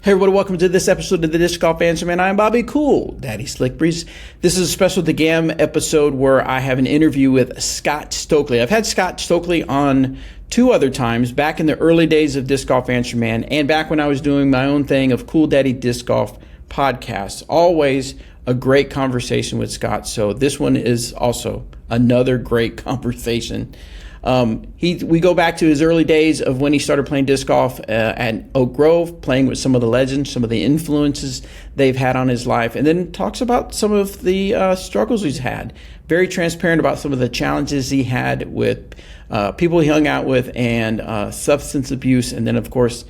Hey everybody, welcome to this episode of the Disc Golf Answer Man. I'm Bobby Cool, Daddy Slick Breeze. This is a special The Gam episode where I have an interview with Scott Stokely. I've had Scott Stokely on two other times, back in the early days of Disc Golf Answer Man and back when I was doing my own thing of Cool Daddy Disc Golf podcasts. Always a great conversation with Scott. So this one is also another great conversation. We go back to his early days of when he started playing disc golf at Oak Grove, playing with some of the legends, some of the influences they've had on his life, and then talks about some of the struggles he's had. Very transparent about some of the challenges he had with people he hung out with and substance abuse, and then of course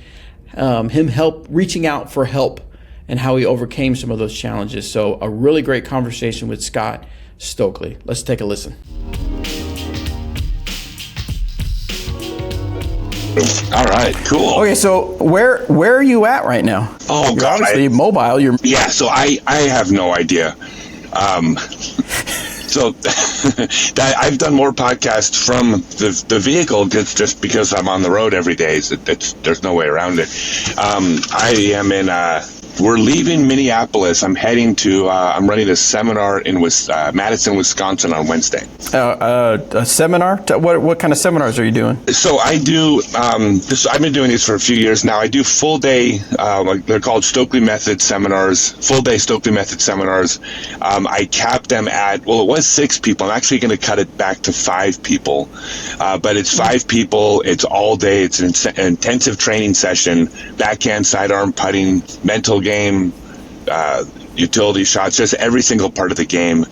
reaching out for help and how he overcame some of those challenges. So a really great conversation with Scott Stokely. Let's take a listen. All right, cool. Okay, so where are you at right now? Oh, you're God. Obviously mobile. Yeah, so I have no idea. So I've done more podcasts from the vehicle just because I'm on the road every day. There's no way around it. I am in... We're leaving Minneapolis. I'm heading to, I'm running a seminar in Madison, Wisconsin on Wednesday. A seminar? What kind of seminars are you doing? So I do, I've been doing these for a few years now. I do full day, they're called Stokely Method seminars, full day Stokely Method seminars. I capped them at, it was 6 people. I'm actually going to cut it back to 5 people. But it's 5 people. It's all day. It's an intensive training session, backhand, sidearm, putting, mental game, utility shots, just every single part of the game.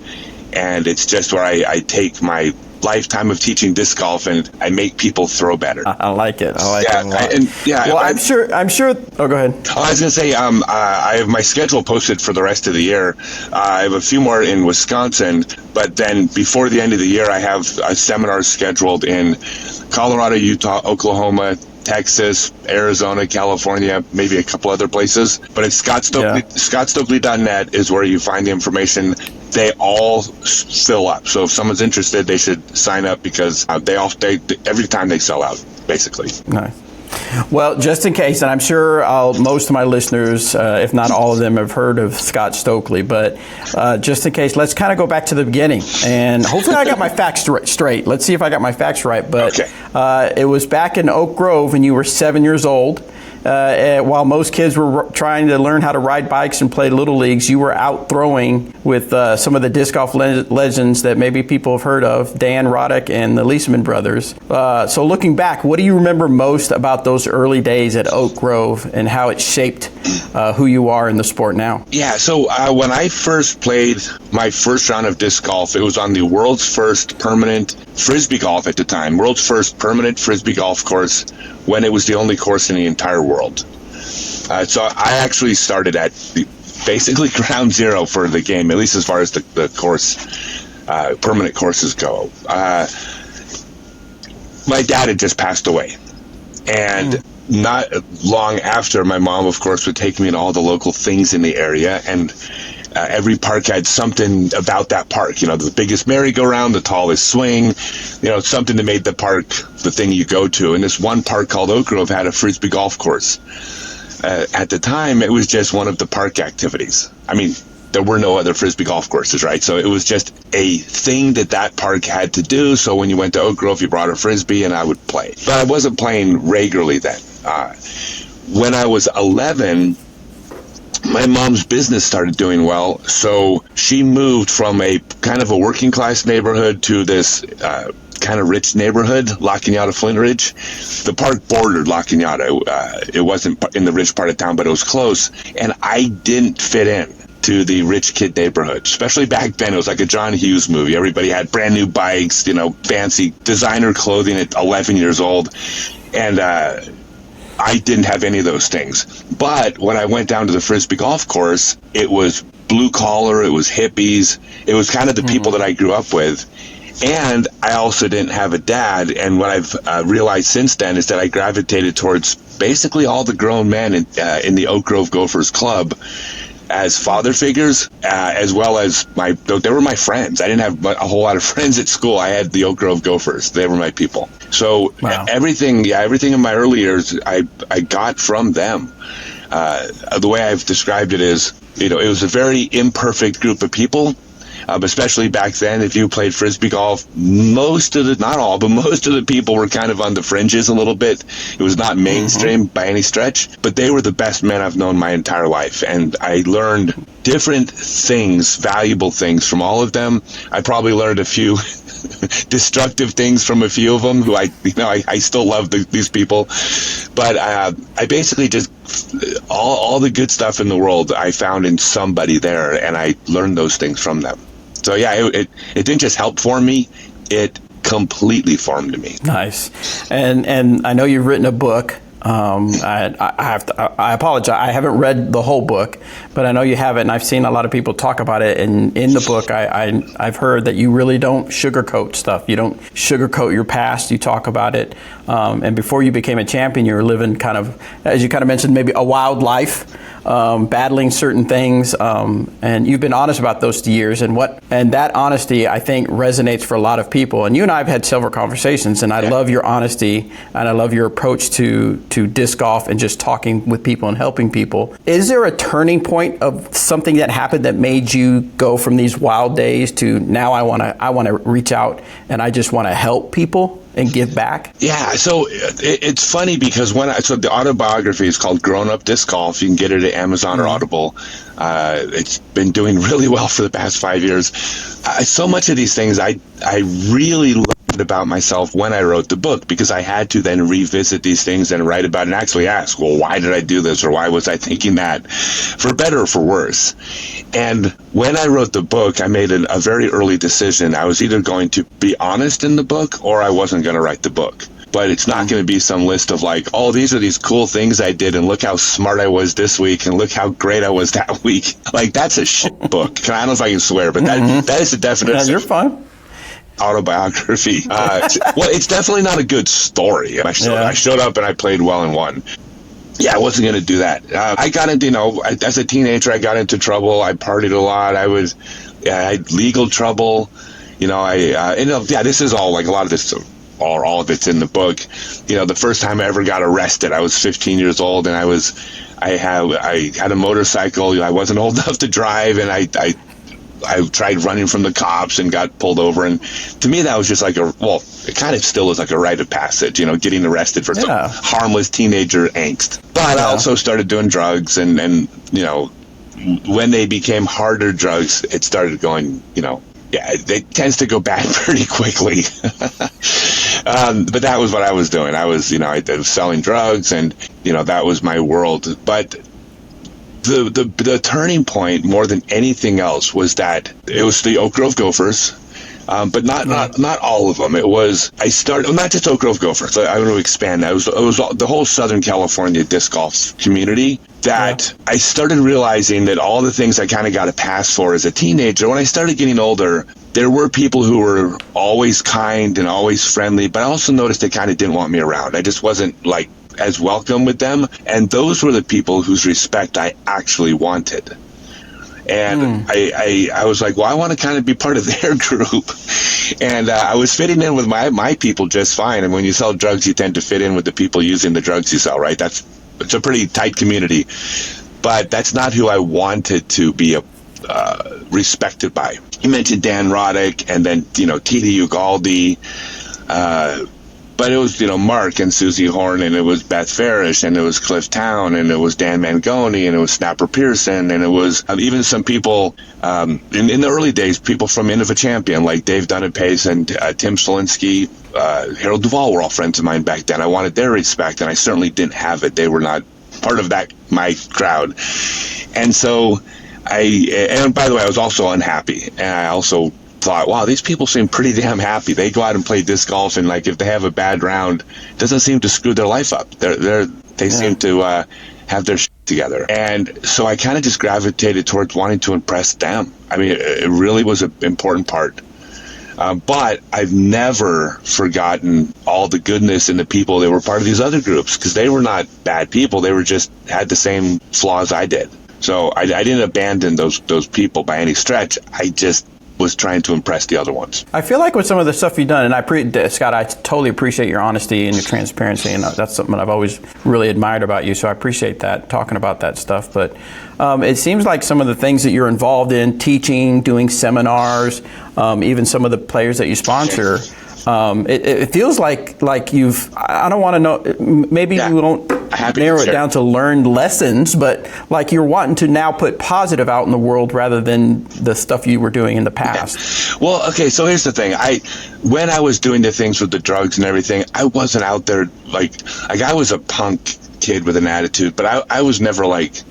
And it's just where I take my lifetime of teaching disc golf and I make people throw better. I like it. I like it a lot. Well, I'm sure. Oh, go ahead. I was going to say, I have my schedule posted for the rest of the year. I have a few more in Wisconsin, but then before the end of the year, I have seminars scheduled in Colorado, Utah, Oklahoma, Texas, Arizona, California, maybe a couple other places. But it's ScottStokely.net is where you find the information. They all fill up. So if someone's interested, they should sign up because every time they sell out, basically. Nice. Well, just in case, and I'm sure most of my listeners, if not all of them, have heard of Scott Stokely, but just in case, let's kind of go back to the beginning, and hopefully I got my facts straight. Let's see if I got my facts right, but okay. It was back in Oak Grove, and you were 7 years old. While most kids were trying to learn how to ride bikes and play little leagues, you were out throwing with some of the disc golf legends that maybe people have heard of, Dan Roddick and the Leeseman brothers. So looking back, what do you remember most about those early days at Oak Grove and how it shaped who you are in the sport now? Yeah, so when I first played my first round of disc golf, it was on the world's first permanent Frisbee golf at the time, world's first permanent Frisbee golf course, when it was the only course in the entire world. So I actually started at basically ground zero for the game, at least as far as the course, permanent courses go. My dad had just passed away. And not long after, my mom, of course, would take me to all the local things in the area. And every park had something about that park, the biggest merry-go-round, the tallest swing, something that made the park the thing you go to. And this one park called Oak Grove had a Frisbee golf course. At the time, it was just one of the park activities. I mean, there were no other Frisbee golf courses, right? So it was just a thing that park had to do. So when you went to Oak Grove, you brought a Frisbee and I would play. But I wasn't playing regularly then. When I was 11, my mom's business started doing well, so she moved from a kind of a working class neighborhood to this kind of rich neighborhood, La Cañada, Flint Ridge. The park bordered La Cañada. It wasn't in the rich part of town, but it was close, and I didn't fit in to the rich kid neighborhood, especially back then. It was like a John Hughes movie. Everybody had brand new bikes, fancy designer clothing at 11 years old, and I didn't have any of those things. But when I went down to the Frisbee golf course, it was blue collar, it was hippies, it was kind of the people that I grew up with. And I also didn't have a dad. And what I've realized since then is that I gravitated towards basically all the grown men in the Oak Grove Gophers Club as father figures, as well as they were my friends. I didn't have a whole lot of friends at school. I had the Oak Grove Gophers. They were my people. So everything in my early years, I got from them. The way I've described it is, it was a very imperfect group of people. Especially back then, if you played Frisbee golf, not all, but most of the people were kind of on the fringes a little bit. It was not mainstream by any stretch, but they were the best men I've known my entire life. And I learned different things, valuable things from all of them. I probably learned a few destructive things from a few of them who I still love these people. But I basically just, all the good stuff in the world I found in somebody there, and I learned those things from them. So yeah, it didn't just help form me, it completely formed me. Nice. And I know you've written a book. I apologize. I haven't read the whole book, but I know you have it, and I've seen a lot of people talk about it. And in the book, I've heard that you really don't sugarcoat stuff. You don't sugarcoat your past. You talk about it. And before you became a champion, you were living kind of, as you kind of mentioned, maybe a wild life, battling certain things. And you've been honest about those years. And that honesty, I think, resonates for a lot of people. And you and I have had several conversations, and I love your honesty, and I love your approach to disc golf and just talking with people and helping people. Is there a turning point of something that happened that made you go from these wild days to now I want to reach out and I just want to help people and give back? Yeah, so it's funny because so the autobiography is called Grown Up Disc Golf. You can get it at Amazon or Audible. It's been doing really well for the past 5 years. So much of these things I really learned about myself when I wrote the book, because I had to then revisit these things and write about it and actually ask, well, why did I do this, or why was I thinking that, for better or for worse? And when I wrote the book, I made a very early decision. I was either going to be honest in the book or I wasn't going to write the book. But it's not going to be some list of like, oh, these are these cool things I did, and look how smart I was this week, and look how great I was that week. Like, that's a shit book. I don't know if I can swear, but that is the definition. Yeah, you're fine. Autobiography. Well, it's definitely not a good story. I showed up and I played well and won. Yeah, I wasn't going to do that. I got into, as a teenager, I got into trouble. I partied a lot. I had legal trouble. This is all, like, a lot of this, or all of it's in the book. The first time I ever got arrested, I was 15 years old, and I had a motorcycle. I wasn't old enough to drive, and I tried running from the cops and got pulled over. And to me, that was just like it kind of still is like a rite of passage, getting arrested for some harmless teenager angst. But I also started doing drugs, and when they became harder drugs, it started going, it tends to go bad pretty quickly. But that was what I was doing. I was selling drugs, and, that was my world. But the turning point, more than anything else, was that it was the Oak Grove Gophers, but not all of them. It was not just Oak Grove Gophers. I want to expand that. It was the whole Southern California disc golf community that I started realizing that all the things I kind of got a pass for as a teenager. When I started getting older, there were people who were always kind and always friendly, but I also noticed they kind of didn't want me around. I just wasn't like as welcome with them, and those were the people whose respect I actually wanted. And I was like, well, I want to kind of be part of their group. And I was fitting in with my people just fine. And when you sell drugs, you tend to fit in with the people using the drugs you sell, right? It's a pretty tight community. But that's not who I wanted to be respected by. You mentioned Dan Roddick, and then, Tita Ugaldi, but it was, Mark and Susie Horn, and it was Beth Farish, and it was Cliff Town, and it was Dan Mangoni, and it was Snapper Pearson, and it was even some people in the early days, people from Inn of a Champion, like Dave Dunn-Pace and Tim Selinsky, Harold Duvall were all friends of mine back then. I wanted their respect, and I certainly didn't have it. They were not part of my crowd. And so and by the way, I was also unhappy, and I also thought, wow, these people seem pretty damn happy. They go out and play disc golf, and like if they have a bad round, it doesn't seem to screw their life up. They seem to have their shit together. And so I kind of just gravitated towards wanting to impress them. I mean, it really was an important part. But I've never forgotten all the goodness in the people that were part of these other groups, because they were not bad people. They were just had the same flaws I did. So I didn't abandon those people by any stretch. I just was trying to impress the other ones. I feel like with some of the stuff you've done, and Scott, I totally appreciate your honesty and your transparency, and that's something I've always really admired about you, so I appreciate that, talking about that stuff. But it seems like some of the things that you're involved in, teaching, doing seminars, even some of the players that you sponsor, it feels like you've, I don't want to know, maybe we won't narrow it down to learned lessons, but like you're wanting to now put positive out in the world rather than the stuff you were doing in the past. Yeah. Well, okay, so here's the thing. When I was doing the things with the drugs and everything, I wasn't out there like I was a punk kid with an attitude, but I was never like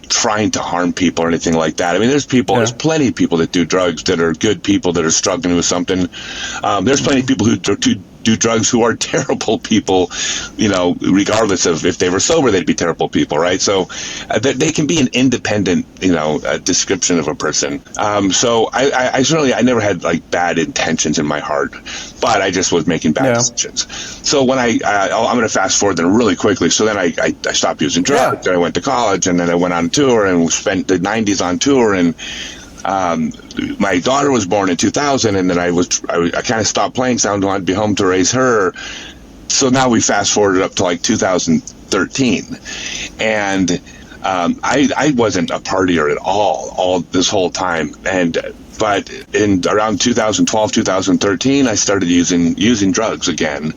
trying to harm people or anything like that. I mean, there's plenty of people that do drugs that are good people that are struggling with something. There's plenty of people who do drugs who are terrible people, regardless of if they were sober, they'd be terrible people, right? So they can be an independent, description of a person. So I certainly, I never had like bad intentions in my heart, but I just was making bad decisions. So when I'm going to fast forward then really quickly. So then I stopped using drugs, and I went to college, and then I went on tour and spent the 90s on tour, and my daughter was born in 2000, and then I kind of stopped playing, so I wanted to be home to raise her. So now we fast forwarded up to like 2013, and I wasn't a partier at all this whole time, but in around 2012, 2013, I started using drugs again,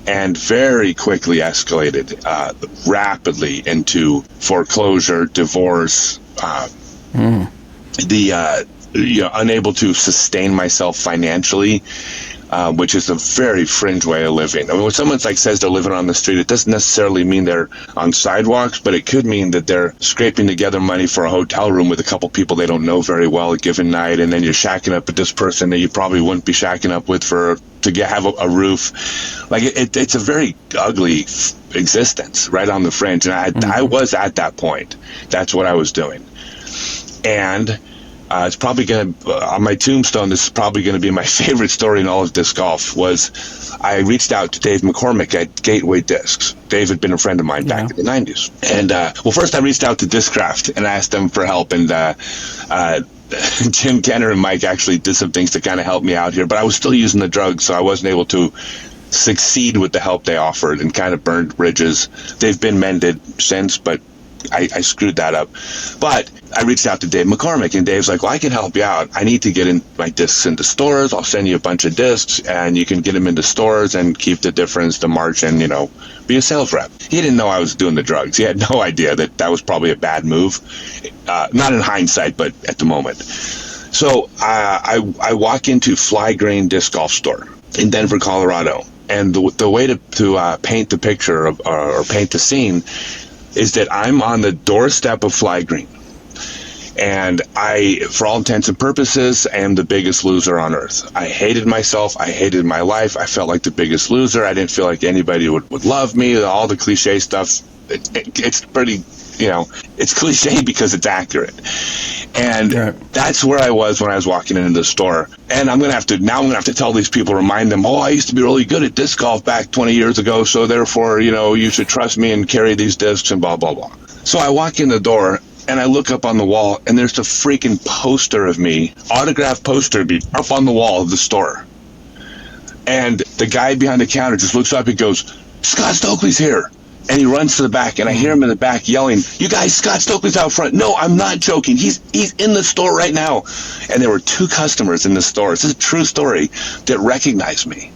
and very quickly escalated rapidly into foreclosure, divorce, unable to sustain myself financially, which is a very fringe way of living. I mean, when someone says they're living on the street, it doesn't necessarily mean they're on sidewalks, but it could mean that they're scraping together money for a hotel room with a couple people they don't know very well a given night, and then you're shacking up with this person that you probably wouldn't be shacking up with to have a roof. Like it's a very ugly existence right on the fringe, and I was at that point. That's what I was doing. And it's probably going to, on my tombstone, this is probably going to be my favorite story in all of disc golf, was I reached out to Dave McCormick at Gateway Discs. Dave had been a friend of mine back in the 90s. And, first I reached out to Discraft and asked them for help. And Jim Kenner and Mike actually did some things to kind of help me out here. But I was still using the drugs, so I wasn't able to succeed with the help they offered, and kind of burned bridges. They've been mended since, but I screwed that up. But I reached out to Dave McCormick, and Dave's like, well, I can help you out. I need to get my discs into stores. I'll send you a bunch of discs, and you can get them into stores and keep the difference, the margin, be a sales rep. He didn't know I was doing the drugs. He had no idea that was probably a bad move. Not in hindsight, but at the moment. So I walk into Fly Grain Disc Golf Store in Denver, Colorado. And the way to paint the picture or paint the scene is that I'm on the doorstep of Fly Green. And I, for all intents and purposes, am the biggest loser on earth. I hated myself. I hated my life. I felt like the biggest loser. I didn't feel like anybody would love me. All the cliche stuff. It's pretty, it's cliche because it's accurate. And that's where I was when I was walking into the store. And I'm going to have to tell these people, remind them, I used to be really good at disc golf back 20 years ago. So therefore, you should trust me and carry these discs and blah, blah, blah. So I walk in the door, and I look up on the wall, and there's a freaking poster of me, autographed poster of me, up on the wall of the store. And the guy behind the counter just looks up and goes, Scott Stokely's here. And he runs to the back, and I hear him in the back yelling, you guys, Scott Stokely's out front. No, I'm not joking. He's in the store right now. And there were 2 customers in the store. This is a true story that recognized me.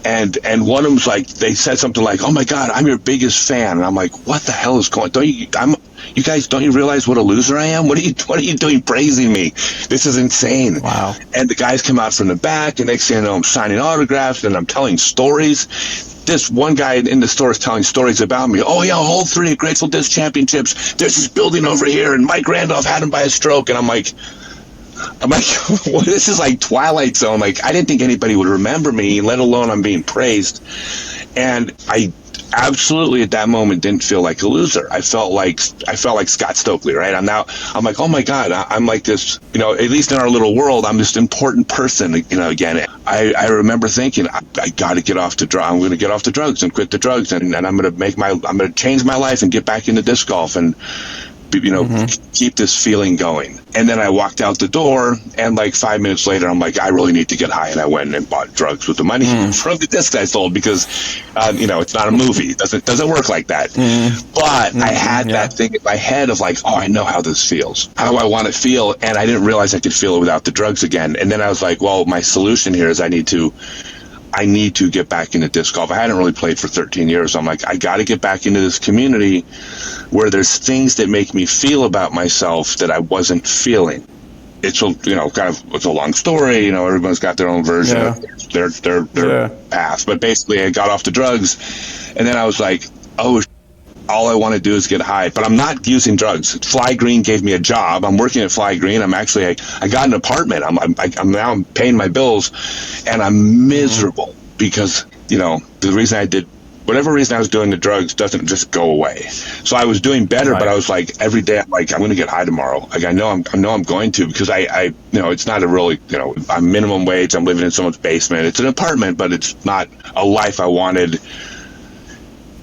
And one of them's like, they said something like, oh my God, I'm your biggest fan. And I'm like, what the hell is going on? You guys, don't you realize what a loser I am? What are you doing praising me? This is insane. Wow. And the guys come out from the back, and next thing you know, I'm signing autographs, and I'm telling stories. This one guy in the store is telling stories about me. Oh yeah, hole 3 at Grateful Disc Championships. There's this building over here, and Mike Randolph had him by a stroke. And I'm like, well, this is like Twilight Zone. Like, I didn't think anybody would remember me, let alone I'm being praised. And I absolutely at that moment didn't feel like a loser. I felt like Scott Stokely, right? I'm like, oh my God, I'm like this, at least in our little world, I'm this important person, again. I remember thinking, I got to get off the drugs. I'm going to get off the drugs and quit the drugs, and I'm going to change my life and get back into disc golf. And keep this feeling going. And then I walked out the door, and like 5 minutes later, I'm like, I really need to get high. And I went and bought drugs with the money from the disc I sold because, it's not a movie. It doesn't work like that. But I had that thing in my head of like, oh, I know how this feels. How do I want to feel? And I didn't realize I could feel it without the drugs again. And then I was like, well, my solution here is I need to get back into disc golf. I hadn't really played for 13 years. I'm like, I got to get back into this community where there's things that make me feel about myself that I wasn't feeling. It's it's a long story. Everyone's got their own version of their path. But basically, I got off the drugs, and then I was like, oh, all I want to do is get high. But I'm not using drugs. Fly Green gave me a job. I'm working at Fly Green. I got an apartment. I'm paying my bills, and I'm miserable because the reason whatever reason I was doing the drugs doesn't just go away. So I was doing better, but I was like, every day I'm like, I'm going to get high tomorrow. Like I know I'm going to, because I it's not a really, I'm minimum wage. I'm living in someone's basement. It's an apartment, but it's not a life I wanted.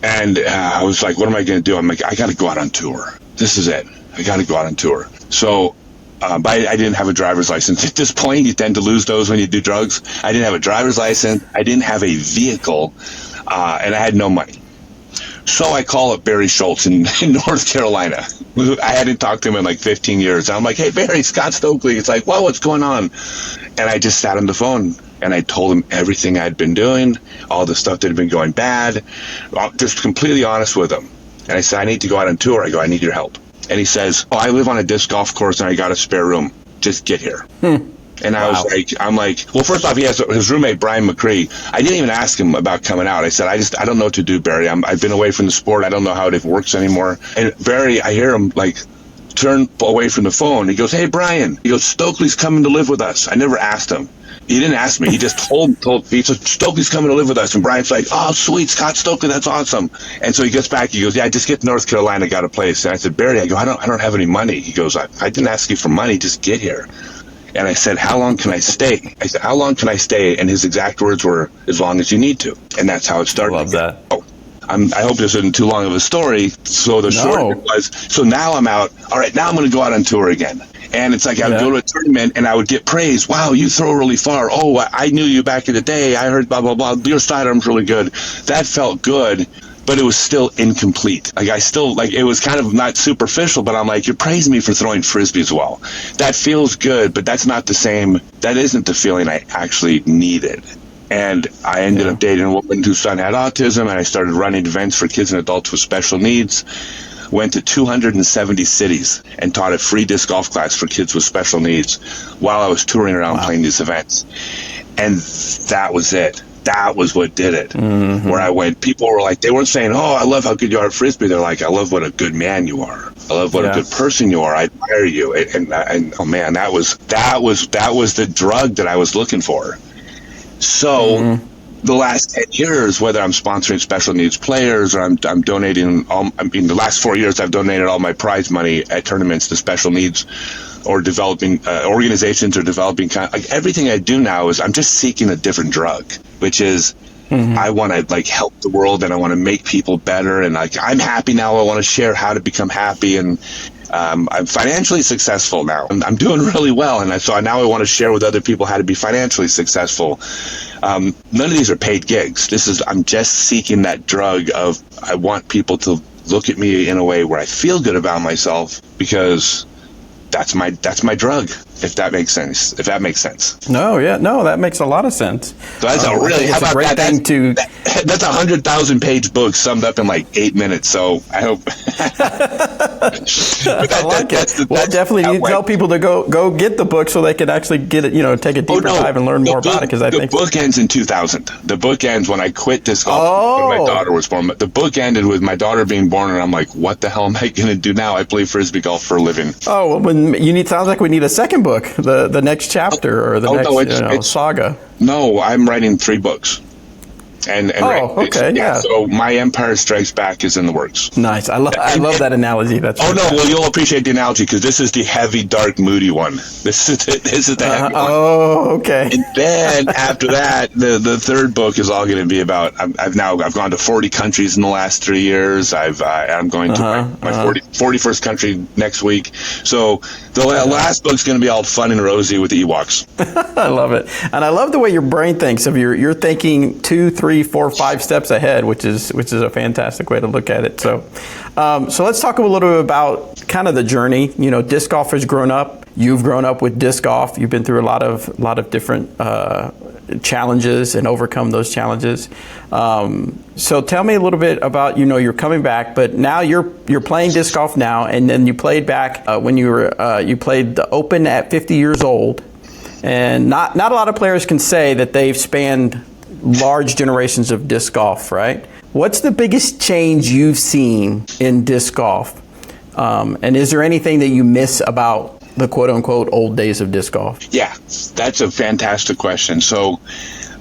And I was like, what am I going to do? I'm like, I got to go out on tour. This is it. I got to go out on tour. So, but I didn't have a driver's license. At this point, you tend to lose those when you do drugs. I didn't have a driver's license. I didn't have a vehicle. And I had no money. So I call up Barry Schultz in North Carolina. I hadn't talked to him in like 15 years. I'm like, hey, Barry, Scott Stokely. It's like, well, what's going on? And I just sat on the phone and I told him everything I'd been doing, all the stuff that had been going bad, just completely honest with him. And I said, I need to go out on tour. I go, I need your help. And he says, oh, I live on a disc golf course and I got a spare room. Just get here. And I was like, well, first off, he has his roommate, Brian McCree. I didn't even ask him about coming out. I said, I don't know what to do, Barry. I've been away from the sport. I don't know how it works anymore. And Barry, I hear him like turn away from the phone. He goes, hey, Brian. He goes, Stokely's coming to live with us. I never asked him. He didn't ask me. He just he said, Stokely's coming to live with us. And Brian's like, oh, sweet, Scott Stokely, that's awesome. And so he gets back. He goes, yeah, I just get to North Carolina, got a place. And I said, Barry, I don't have any money. He goes, I didn't ask you for money. Just get here. And I said, how long can I stay? I said, how long can I stay? And his exact words were, as long as you need to. And that's how it started. I love that. Oh, I hope this isn't too long of a story. So the short of it was, so now I'm out. All right, now I'm going to go out on tour again. And it's like I would go to a tournament and I would get praise. Wow, you throw really far. Oh, I knew you back in the day. I heard blah, blah, blah. Your sidearm's really good. That felt good. But it was still incomplete. Like it was kind of not superficial, but I'm like, you're praising me for throwing frisbees well. That feels good, but that's not the same. That isn't the feeling I actually needed. And I ended up dating a woman whose son had autism, and I started running events for kids and adults with special needs. Went to 270 cities and taught a free disc golf class for kids with special needs while I was touring around playing these events. And that was it. That was what did it. Where I went, people were like, they weren't saying, oh, I love how good you are at frisbee. They're like, I love what a good man you are. I love what a good person you are. I admire you. And oh man, that was the drug that I was looking for. So the last 10 years, whether I'm sponsoring special needs players or I'm donating the last 4 years, I've donated all my prize money at tournaments to special needs or developing organizations or developing like everything I do now is I'm just seeking a different drug, which is I want to like help the world and I want to make people better. And like, I'm happy now. I want to share how to become happy. And I'm financially successful now. I'm doing really well. And so now I want to share with other people how to be financially successful. None of these are paid gigs. I'm just seeking that drug of, I want people to look at me in a way where I feel good about myself because that's my drug. If that makes sense. No, that makes a lot of sense. So that's how about that? That's 100,000-page book summed up in like 8 minutes. So I hope. I like it. Well, definitely need to tell people to go get the book so they can actually get it. Take a deeper dive and learn more about it. Because the book ends in 2000. The book ends when I quit disc golf when my daughter was born. The book ended with my daughter being born, and I'm like, what the hell am I going to do now? I play frisbee golf for a living. Oh, well, sounds like we need a second book, the next chapter or the next saga. No, I'm writing 3 books. Okay, yeah. So my Empire Strikes Back is in the works. Nice. I love that analogy. That's well, you'll appreciate the analogy because this is the heavy, dark, moody one. This is the heavy one. Oh, okay. And then after that, the third book is all going to be about. I've gone to 40 countries in the last 3 years. I'm going to my 41st country next week. So the last book's going to be all fun and rosy with the Ewoks. I love it, and I love the way your brain thinks. Of you're thinking 2, 3, 4, 5 steps ahead, which is a fantastic way to look at it. So let's talk a little bit about kind of the journey. You know, disc golf has grown up. You've grown up with disc golf. You've been through a lot of different challenges and overcome those challenges. So tell me a little bit about, you're coming back, but now you're playing disc golf now, and then you played back when you played the Open at 50 years old, and not a lot of players can say that they've spanned large generations of disc golf, right? What's the biggest change you've seen in disc golf? And is there anything that you miss about the quote-unquote old days of disc golf? Yeah, that's a fantastic question. So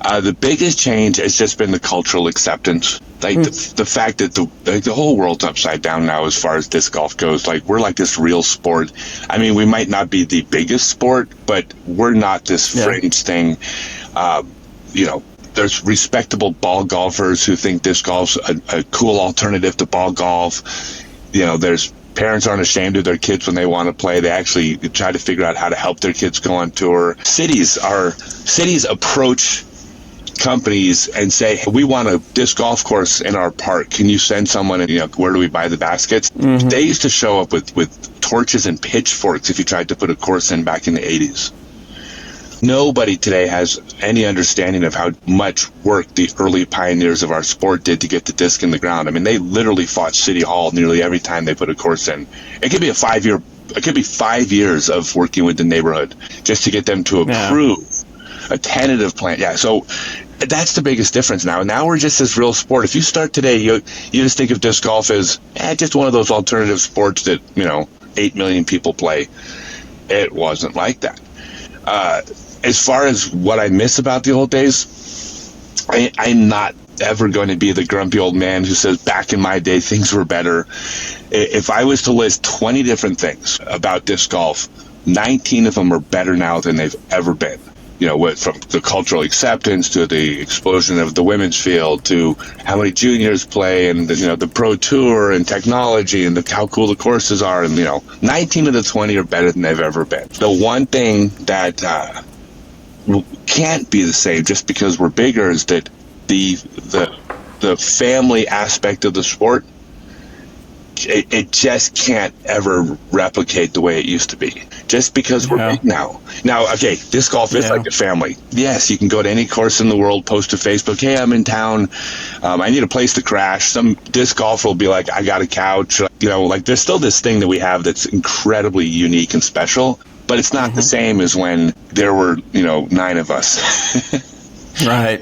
the biggest change has just been the cultural acceptance. Like the fact that the whole world's upside down now as far as disc golf goes. Like, we're like this real sport. I mean, we might not be the biggest sport, but we're not this fringe thing. There's respectable ball golfers who think disc golf's a cool alternative to ball golf. There's parents aren't ashamed of their kids when they want to play. They actually try to figure out how to help their kids go on tour. Cities approach companies and say, hey, we want a disc golf course in our park. Can you send someone? And where do we buy the baskets? Mm-hmm. They used to show up with torches and pitchforks if you tried to put a course in back in the 80s. Nobody today has any understanding of how much work the early pioneers of our sport did to get the disc in the ground. I mean, they literally fought City Hall nearly every time they put a course in. It could be 5 years of working with the neighborhood just to get them to approve a tentative plan. Yeah, so that's the biggest difference now. Now we're just this real sport. If you start today, you just think of disc golf as just one of those alternative sports that 8 million people play. It wasn't like that. As far as what I miss about the old days, I'm not ever going to be the grumpy old man who says back in my day things were better. If I was to list 20 different things about disc golf, 19 of them are better now than they've ever been. From the cultural acceptance to the explosion of the women's field to how many juniors play and the pro tour and technology and how cool the courses are, and 19 of the 20 are better than they've ever been. The one thing that can't be the same just because we're bigger is that the family aspect of the sport, it just can't ever replicate the way it used to be. Just because we're big now. Now, okay, disc golf is like a family. Yes, you can go to any course in the world, post to Facebook, hey, I'm in town, I need a place to crash. Some disc golfer will be like, I got a couch. There's still this thing that we have that's incredibly unique and special, but it's not the same as when there were, 9 of us. Right.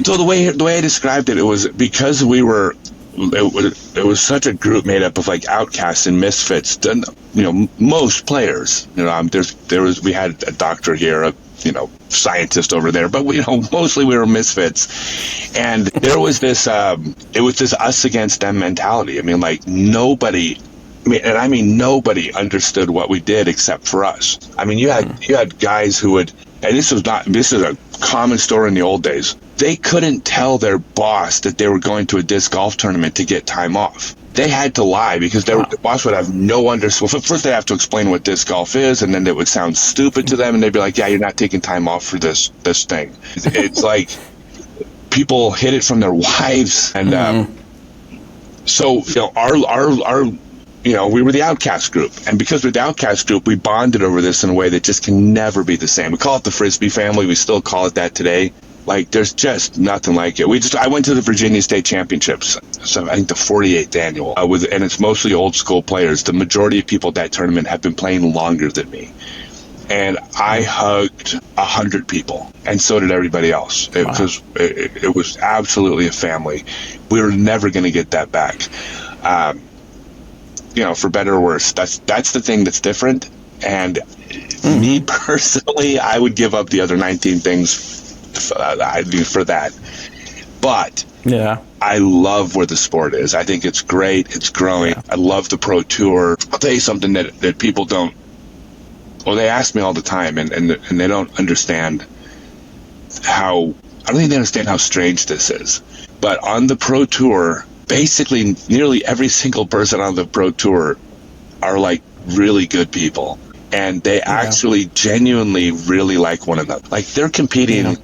So the way I described it, it was because we were, it was such a group made up of like outcasts and misfits. Most players, we had a doctor here, a scientist over there, but mostly we were misfits. And there was this, it was this us against them mentality. I mean, like nobody understood what we did except for us. I mean, you had guys who would, and this is a common story in the old days. They couldn't tell their boss that they were going to a disc golf tournament to get time off. They had to lie because the boss would have no understanding. Well, first they have to explain what disc golf is, and then it would sound stupid to them, and they'd be like, yeah, you're not taking time off for this thing. It's like people hid it from their wives. And so, we were the outcast group. And because we're the outcast group, we bonded over this in a way that just can never be the same. We call it the Frisbee family. We still call it that today. Like, there's just nothing like it. I went to the Virginia State Championships, so I think the 48th annual, and it's mostly old school players. The majority of people at that tournament have been playing longer than me. And I hugged 100 people, and so did everybody else. Because it was absolutely a family. We were never going to get that back. For better or worse, that's the thing that's different. And me personally, I would give up the other 19 things for that. But Yeah. I love where the sport is. I think it's great. It's growing. I love the Pro Tour. I'll tell you something that people don't, well, they ask me all the time, and they don't understand how, I don't think they understand how strange this is. But on the Pro Tour, basically nearly every single person on the Pro Tour are like really good people. And they actually genuinely really like one another. Like they're competing,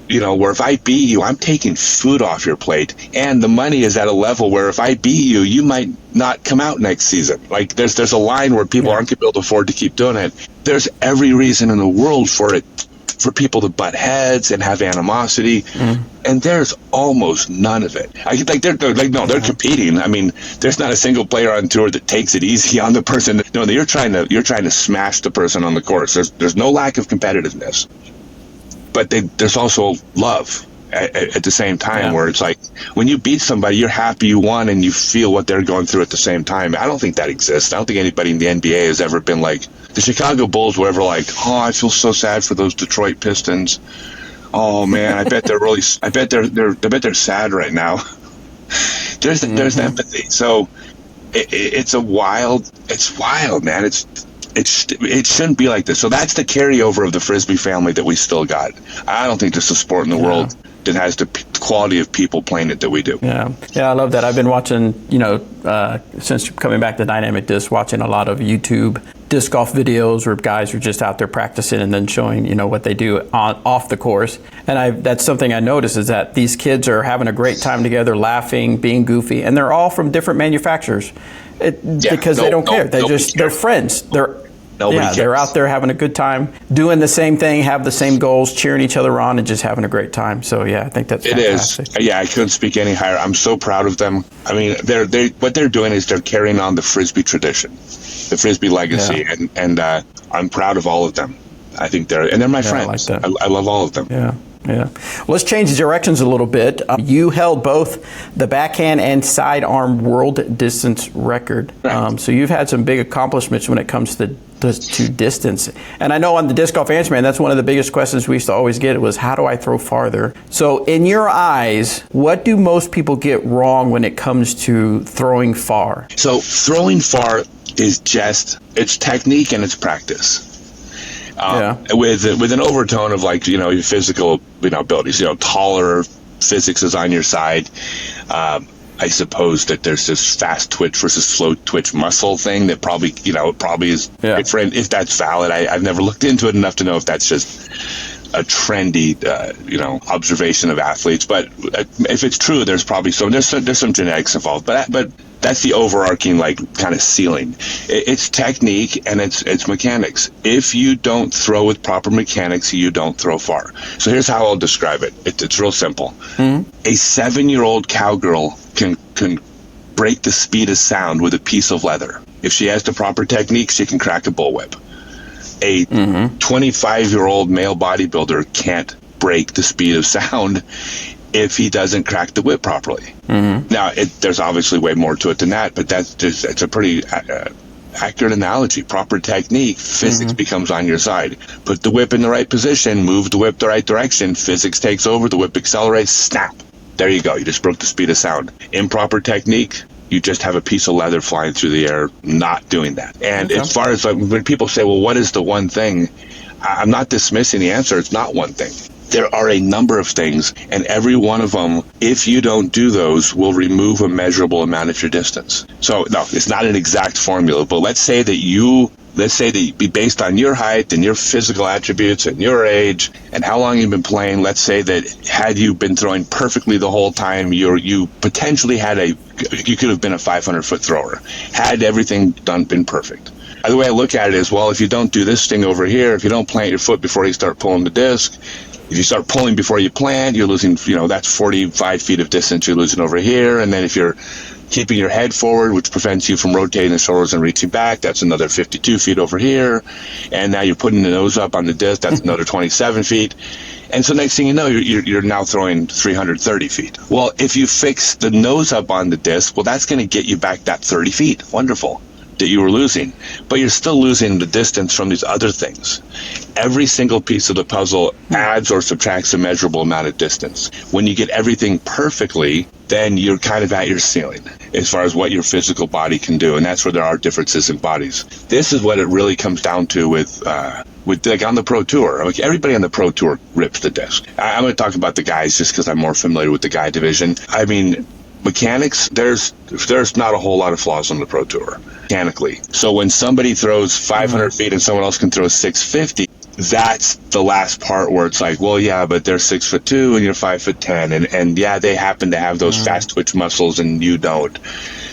you know, where if I beat you, I'm taking food off your plate. And the money is at a level where if I beat you, you might not come out next season. Like there's a line where people aren't going to be able to afford to keep doing it. There's every reason in the world for people to butt heads and have animosity. And there's almost none of it. They're competing. I mean, there's not a single player on tour that takes it easy on the person. No, you're trying to smash the person on the course. There's no lack of competitiveness. But there's also love at the same time, where it's like when you beat somebody, you're happy you won and you feel what they're going through at the same time. I don't think that exists. I don't think anybody in the NBA has ever been like, the Chicago Bulls were ever like, oh, I feel so sad for those Detroit Pistons. Oh man, I bet they're sad right now. There's empathy. So it's wild, man. It shouldn't be like this. So that's the carryover of the Frisbee family that we still got. I don't think there's a sport in the world that has the quality of people playing it that we do. Yeah, I love that. I've been watching, since coming back to Dynamic Disc, watching a lot of YouTube disc golf videos where guys are just out there practicing and then showing, what they do off the course. And that's something I noticed, is that these kids are having a great time together, laughing, being goofy, and they're all from different manufacturers. Because they don't care. They're friends. They're out there having a good time, doing the same thing, have the same goals, cheering each other on, and just having a great time. So I think that's fantastic. It is. Yeah, I couldn't speak any higher. I'm so proud of them. I mean, what they're doing is they're carrying on the Frisbee tradition, the Frisbee legacy, and I'm proud of all of them. I think they're my friends. I like that. I love all of them. Yeah. Well, let's change directions a little bit. You held both the backhand and sidearm world distance record. Right. So you've had some big accomplishments when it comes to distance. And I know on the Disc Golf Answer Man, that's one of the biggest questions we used to always get was, how do I throw farther? So in your eyes, what do most people get wrong when it comes to throwing far? So throwing far is it's technique and it's practice. With an overtone of your physical abilities. Taller, physics is on your side. I suppose that there's this fast twitch versus slow twitch muscle thing that probably is different, if that's valid. I've never looked into it enough to know if that's just a trendy observation of athletes. But if it's true, there's probably there's some genetics involved. But that's the overarching kind of ceiling. It's technique and it's mechanics. If you don't throw with proper mechanics, you don't throw far. So here's how I'll describe it. It's real simple. A 7-year-old cowgirl can break the speed of sound with a piece of leather. If she has the proper technique, she can crack a bullwhip. A 25-year-old male bodybuilder can't break the speed of sound if he doesn't crack the whip properly. Now, there's obviously way more to it than that, but it's a pretty accurate analogy. Proper technique, physics becomes on your side. Put the whip in the right position, move the whip the right direction, physics takes over, the whip accelerates, snap. There you go. You just broke the speed of sound. Improper technique, you just have a piece of leather flying through the air, not doing that. And as far as when people say, well, what is the one thing? I'm not dismissing the answer. It's not one thing. There are a number of things, and every one of them, if you don't do those, will remove a measurable amount of your distance. So, no, it's not an exact formula, but let's say that based on your height and your physical attributes and your age and how long you've been playing, let's say that had you been throwing perfectly the whole time, you potentially you could have been a 500-foot thrower, had everything been perfect. The way I look at it is, well, if you don't do this thing over here, if you don't plant your foot before you start pulling the disc, if you start pulling before you plant, you're losing, that's 45 feet of distance you're losing over here. And then if you're keeping your head forward, which prevents you from rotating the shoulders and reaching back, that's another 52 feet over here. And now you're putting the nose up on the disc, that's another 27 feet. And so next thing you know, you're now throwing 330 feet. Well, if you fix the nose up on the disc, well, that's going to get you back that 30 feet. Wonderful. that you were losing, but you're still losing the distance from these other things. Every single piece of the puzzle adds or subtracts a measurable amount of distance. When you get everything perfectly, then you're kind of at your ceiling as far as what your physical body can do, and that's where there are differences in bodies. This is what it really comes down to with like on the Pro Tour. Like everybody on the Pro Tour rips the disc. I'm going to talk about the guys just because I'm more familiar with the guy division. I mean, mechanics, there's not a whole lot of flaws on the Pro Tour mechanically. So when somebody throws 500 feet and someone else can throw 650, that's the last part where it's like, well, yeah, but they're 6'2" and you're 5'10", and yeah, they happen to have those fast twitch muscles and you don't.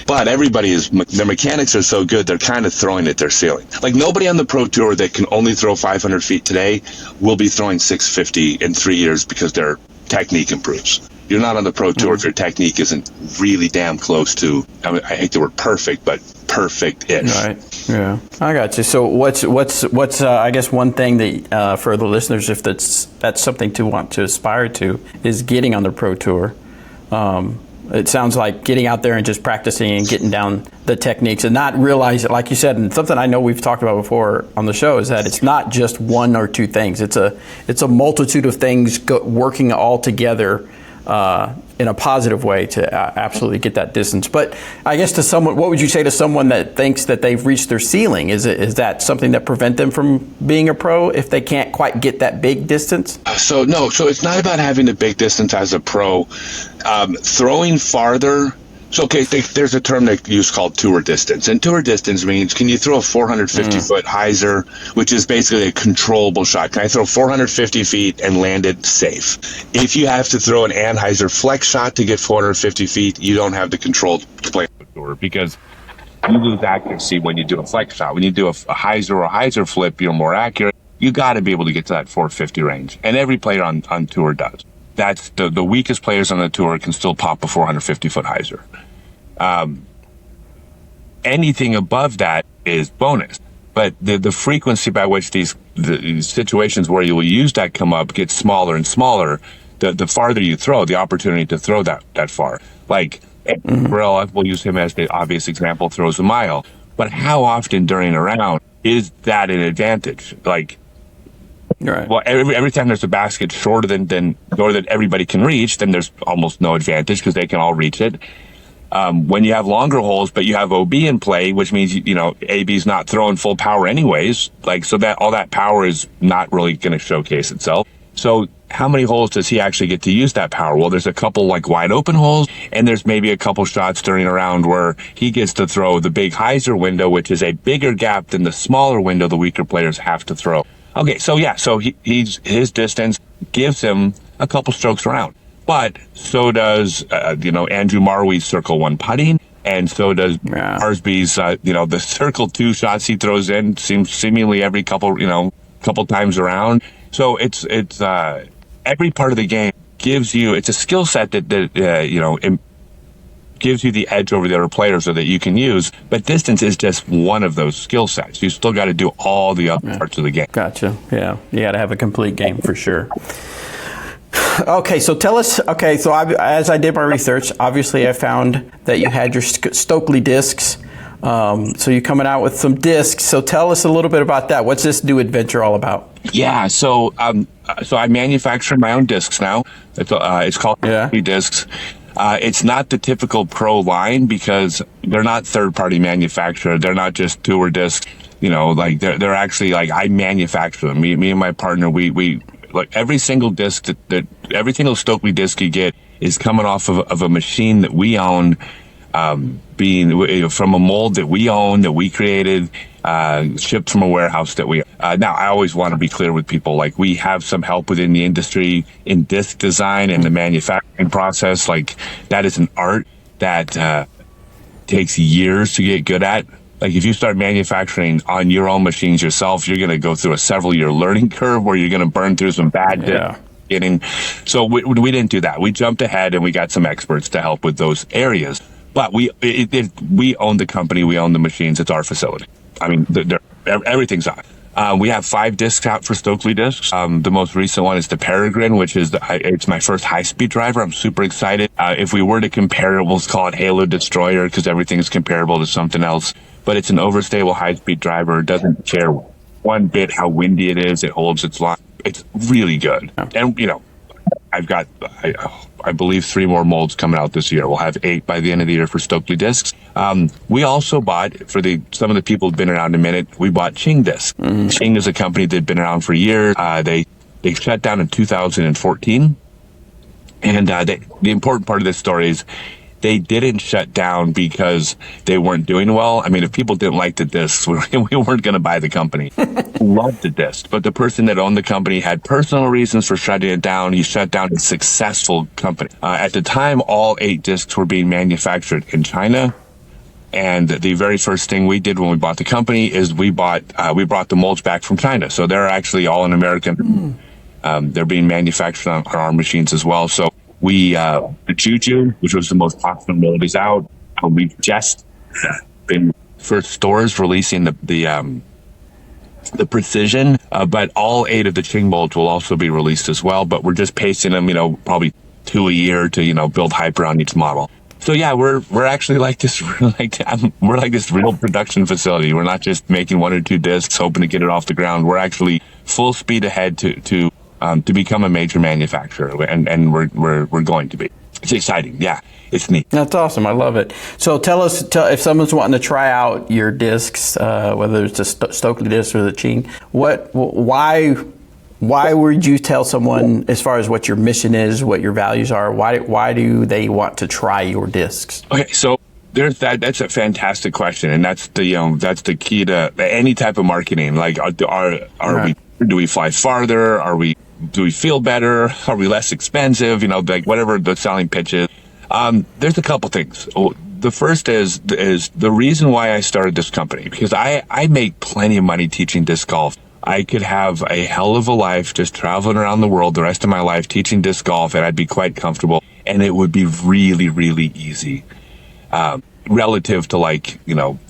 But their mechanics are so good, they're kind of throwing at their ceiling. Like nobody on the Pro Tour that can only throw 500 feet today will be throwing 650 in 3 years because their technique improves. You're not on the Pro Tour if your technique isn't really damn close to, I mean, I hate the word perfect, but perfect-ish. Right. Yeah. I got you. So what's I guess one thing that for the listeners, if that's something to want to aspire to, is getting on the Pro Tour. It sounds like getting out there and just practicing and getting down the techniques and not realize it, like you said, and something I know we've talked about before on the show, is that it's not just one or two things. It's a multitude of things working all together in a positive way to absolutely get that distance. But I guess to someone, what would you say to someone that thinks that they've reached their ceiling? Is that something that prevent them from being a pro if they can't quite get that big distance? So it's not about having the big distance as a pro. Throwing farther. So, okay, there's a term they use called tour distance. And tour distance means, can you throw a 450-foot hyzer, which is basically a controllable shot? Can I throw 450 feet and land it safe? If you have to throw an Anheuser flex shot to get 450 feet, you don't have the control to play the tour because you lose accuracy when you do a flex shot. When you do a hyzer or a hyzer flip, you're more accurate. You got to be able to get to that 450 range. And every player on tour does. That's the weakest players on the tour can still pop a 450-foot hyzer. Anything above that is bonus. But the frequency by which the situations where you will use that come up gets smaller and smaller. The farther you throw, the opportunity to throw that far. Like, Burrell, we'll use him as the obvious example, throws a mile. But how often during a round is that an advantage? Like, right. Well, every time there's a basket shorter than everybody can reach, then there's almost no advantage because they can all reach it. When you have longer holes, but you have OB in play, which means, AB's not throwing full power anyways, like, so that all that power is not really going to showcase itself. So how many holes does he actually get to use that power? Well, there's a couple like wide open holes, and there's maybe a couple shots during a round where he gets to throw the big hyzer window, which is a bigger gap than the smaller window the weaker players have to throw. Okay, so yeah, so his distance gives him a couple strokes around. But so does, Andrew Marwee's circle one putting, and so does Arsby's, the circle two shots he throws in seemingly every couple times around. So it's every part of the game gives you, it's a skill set that gives you the edge over the other players so that you can use, but distance is just one of those skill sets. You still got to do all the other parts of the game. Gotcha. Yeah. You got to have a complete game for sure. Okay, so tell us, so as I did my research, obviously I found that you had your Stokely Discs. So you're coming out with some discs. So tell us a little bit about that. What's this new adventure all about? Yeah, so I manufacture my own discs now. It's called Stokely Discs. It's not the typical pro line because they're not third-party manufacturer. They're not just tour discs. They're actually like I manufacture them. Me and my partner, we like every single disc that every single Stokely disc you get is coming off of a machine that we own, being from a mold that we own, that we created, shipped from a warehouse that we now I always want to be clear with people, like we have some help within the industry in disc design and the manufacturing process. Like that is an art that takes years to get good at. Like if you start manufacturing on your own machines yourself, you're going to go through a several-year learning curve where you're going to burn through some bad getting. So we didn't do that. We jumped ahead and we got some experts to help with those areas. But we own the company. We own the machines. It's our facility. I mean, everything's on. We have 5 discs out for Stokely Discs. The most recent one is the Peregrine, which is it's my first high-speed driver. I'm super excited. If we were to compare it, we'll call it Halo Destroyer because everything is comparable to something else. But it's an overstable high-speed driver. It doesn't care one bit how windy it is. It holds its line. It's really good. And, I've got, I believe, 3 more molds coming out this year. We'll have 8 by the end of the year for Stokely Discs. We also bought, for some of the people who've been around a minute, we bought Ching Discs. Ching is a company that's been around for years. They shut down in 2014. And the important part of this story is they didn't shut down because they weren't doing well. I mean, if people didn't like the discs, we weren't going to buy the company. Loved the discs, but the person that owned the company had personal reasons for shutting it down. He shut down a successful company. At the time, all 8 discs were being manufactured in China. And the very first thing we did when we bought the company is we brought the molds back from China. So they're actually all in American. They're being manufactured on our machines as well. So the Juju, which was the most popular mold, is out. We've just been first stores releasing the Precision, but all 8 of the Ching molds will also be released as well. But we're just pacing them, probably 2 a year to build hype around each model. So yeah, we're actually like this, we're like this real production facility. We're not just making 1 or 2 discs, hoping to get it off the ground. We're actually full speed ahead to become a major manufacturer, and we're going to be. It's exciting. Yeah, it's neat. That's awesome. I love it. So tell if someone's wanting to try out your discs, whether it's the Stokely disc or the Ching, why would you tell someone as far as what your mission is, what your values are? Why do they want to try your discs? Okay, so there's that. That's a fantastic question, and that's the key to any type of marketing. Like, do we fly farther? Do we feel better? Are we less expensive? Like whatever the selling pitch is. There's a couple things. The first is the reason why I started this company, because I make plenty of money teaching disc golf. I could have a hell of a life just traveling around the world the rest of my life teaching disc golf, and I'd be quite comfortable, and it would be really, really easy. Relative to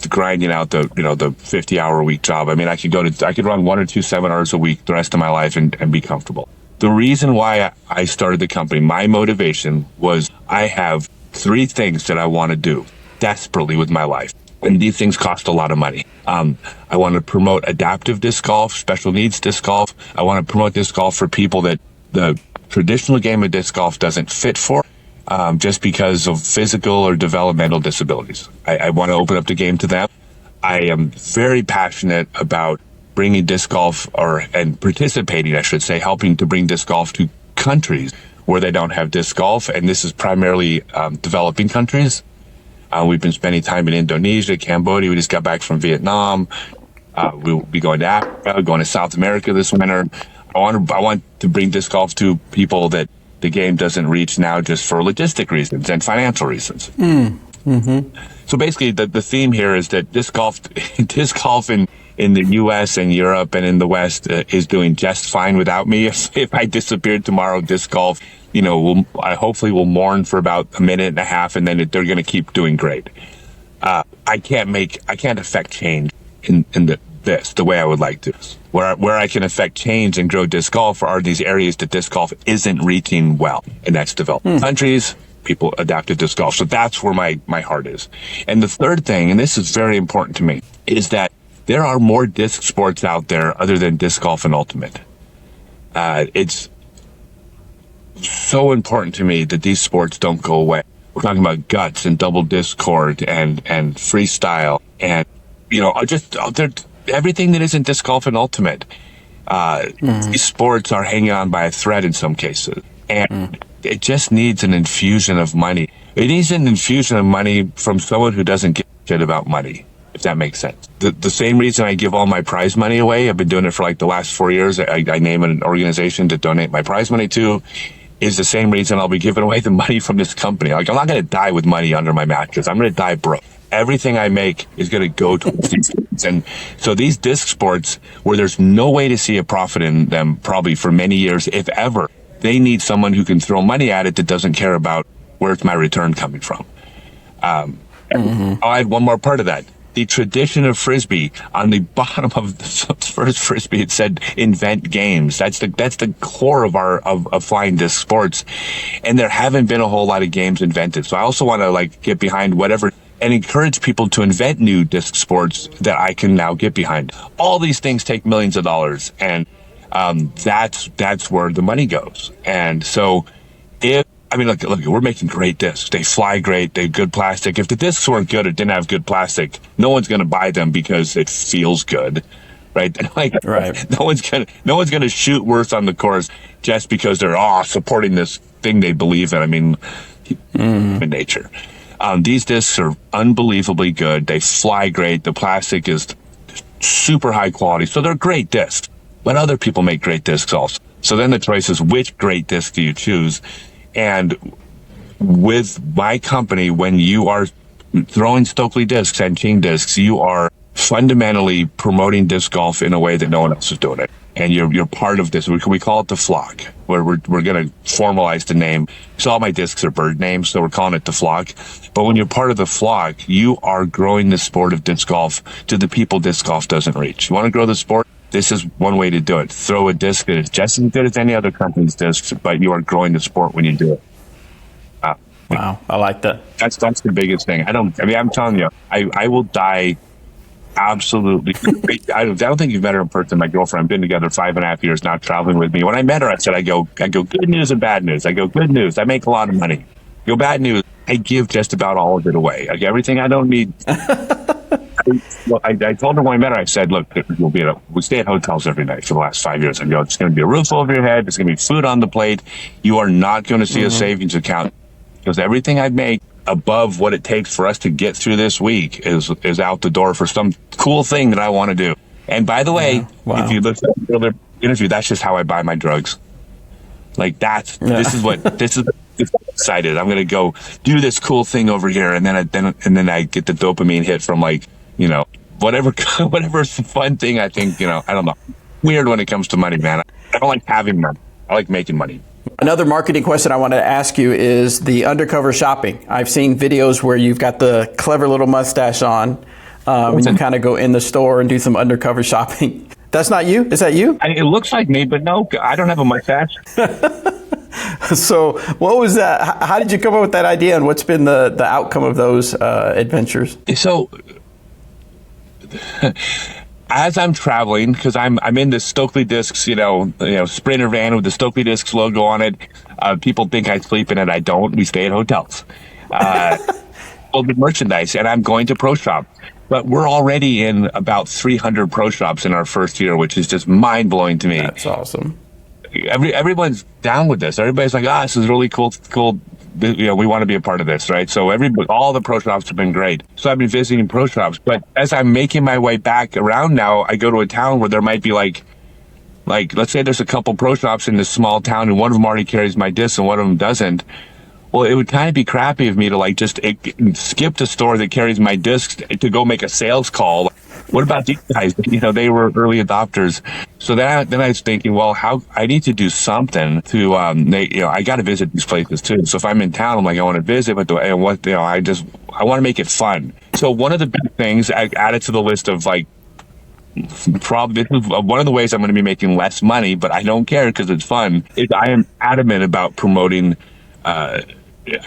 grinding out the 50-hour a week job. I mean, I could run 1 or 2 seminars a week the rest of my life and be comfortable. The reason why I started the company, my motivation was I have 3 things that I want to do desperately with my life. And these things cost a lot of money. I want to promote adaptive disc golf, special needs disc golf. I want to promote disc golf for people that the traditional game of disc golf doesn't fit for. Just because of physical or developmental disabilities. I want to open up the game to them. I am very passionate about bringing disc golf and participating, I should say, helping to bring disc golf to countries where they don't have disc golf. And this is primarily developing countries. We've been spending time in Indonesia, Cambodia. We just got back from Vietnam. We'll be going to Africa, going to South America this winter. I want to bring disc golf to people that the game doesn't reach now just for logistic reasons and financial reasons. So basically, the theme here is that disc golf in the U.S. and Europe and in the West is doing just fine without me. If I disappeared tomorrow, disc golf, I hopefully will mourn for about a minute and a half, and then they're going to keep doing great. I can't affect change in the way I would like to. Where I can affect change and grow disc golf are these areas that disc golf isn't reaching well, and that's developing countries, people adapted disc golf. So that's where my heart is. And the third thing, and this is very important to me, is that there are more disc sports out there other than disc golf and ultimate. It's so important to me that these sports don't go away. We're talking about guts and double discord and freestyle and just everything that isn't disc golf and ultimate. These sports are hanging on by a thread in some cases, and it just needs an infusion of money. It needs an infusion of money from someone who doesn't give a shit about money, if that makes sense. The same reason I give all my prize money away, I've been doing it for the last 4 years. I name an organization to donate my prize money to, is the same reason I'll be giving away the money from this company. I'm not going to die with money under my mattress. I'm going to die broke. Everything I make is going to go towards these things. And so these disc sports, where there's no way to see a profit in them probably for many years, if ever, they need someone who can throw money at it that doesn't care about where's my return coming from. I'll add one more part of that. the tradition of Frisbee. On the bottom of the first Frisbee, it said invent games. That's the core of flying disc sports. And there haven't been a whole lot of games invented. So I also want to get behind whatever and encourage people to invent new disc sports that I can now get behind. All these things take millions of dollars, and that's where the money goes. And so look, we're making great discs. They fly great. They're good plastic. If the discs weren't good or didn't have good plastic, no one's going to buy them because it feels good, right? Right. No one's going to shoot worse on the course just because they're supporting this thing they believe in. I mean, in nature. These discs are unbelievably good. They fly great. The plastic is super high quality. So they're great discs. But other people make great discs also. So then the choice is, which great disc do you choose? And with my company, when you are throwing Stokely Discs and King Discs, you are fundamentally promoting disc golf in a way that no one else is doing it. And you're part of this. We call it the flock, where we're going to formalize the name. So all my discs are bird names, so we're calling it the flock. But when you're part of the flock, you are growing the sport of disc golf to the people disc golf doesn't reach. You want to grow the sport? This is one way to do it. Throw a disc that is just as good as any other company's discs, but you are growing the sport when you do it. Wow, I like that. That's the biggest thing. I'm telling you, I will die. Absolutely. I don't think you've met her in person. My girlfriend, I've been together 5.5 years now, traveling with me. When I met her, I said, I go, good news and bad news. I go, good news, I make a lot of money. I go, bad news, I give just about all of it away. Like, everything I don't need. I told her when I met her, I said, look, we stay at hotels every night for the last 5 years. I go, it's going to be a roof over your head. There's going to be food on the plate. You are not going to see a savings account, because everything I make above what it takes for us to get through this week is out the door for some cool thing that I want to do. And by the way, if you listen to the other interview, that's just how I buy my drugs. Like, this is excited. I'm going to go do this cool thing over here. And then I get the dopamine hit from, whatever fun thing I think, I don't know. Weird when it comes to money, man. I don't like having money. I like making money. Another marketing question I wanted to ask you is the Undercover Shopping. I've seen videos where you've got the clever little mustache on, and you kind of go in the store and do some undercover shopping. That's not you? Is that you? It looks like me, but no, I don't have a mustache. So what was that? How did you come up with that idea, and what's been the outcome of those adventures? So as I'm traveling, because I'm in the Stokely Discs, Sprinter van with the Stokely Discs logo on it. People think I sleep in it. I don't. We stay at hotels. Well, the merchandise, and I'm going to pro shop. But we're already in about 300 pro shops in our first year, which is just mind blowing to me. That's awesome. Everyone's down with this. Everybody's like, this is really cool. We want to be a part of this, right? So all the pro shops have been great. So I've been visiting pro shops, but as I'm making my way back around now, I go to a town where there might be like let's say there's a couple pro shops in this small town, and one of them already carries my discs and one of them doesn't. Well, it would kind of be crappy of me to just skip the store that carries my discs to go make a sales call. What about these guys? They were early adopters. So then I was thinking, well, how I need to do something to, I got to visit these places too. So if I'm in town, I'm like, I want to visit, but I want to make it fun. So one of the big things I added to the list of probably one of the ways I'm going to be making less money, but I don't care because it's fun, is I am adamant about promoting, I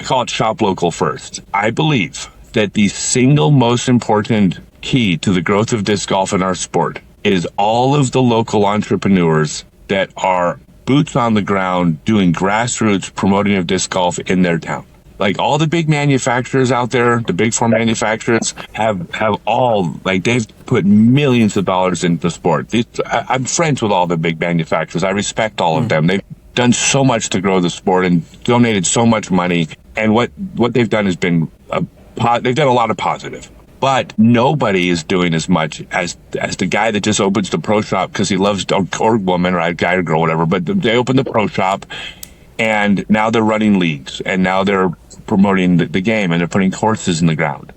call it shop local first. I believe that the single most important key to the growth of disc golf in our sport is all of the local entrepreneurs that are boots on the ground doing grassroots promoting of disc golf in their town. Like, all the big manufacturers out there, the big four manufacturers have all, they've put millions of dollars into the sport. I'm friends with all the big manufacturers. I respect all of them. They've done so much to grow the sport and donated so much money. And what they've done has been they've done a lot of positive. But nobody is doing as much as the guy that just opens the pro shop because he loves, or woman, or a guy or girl, whatever. But they open the pro shop, and now they're running leagues, and now they're promoting the game, and they're putting courses in the ground.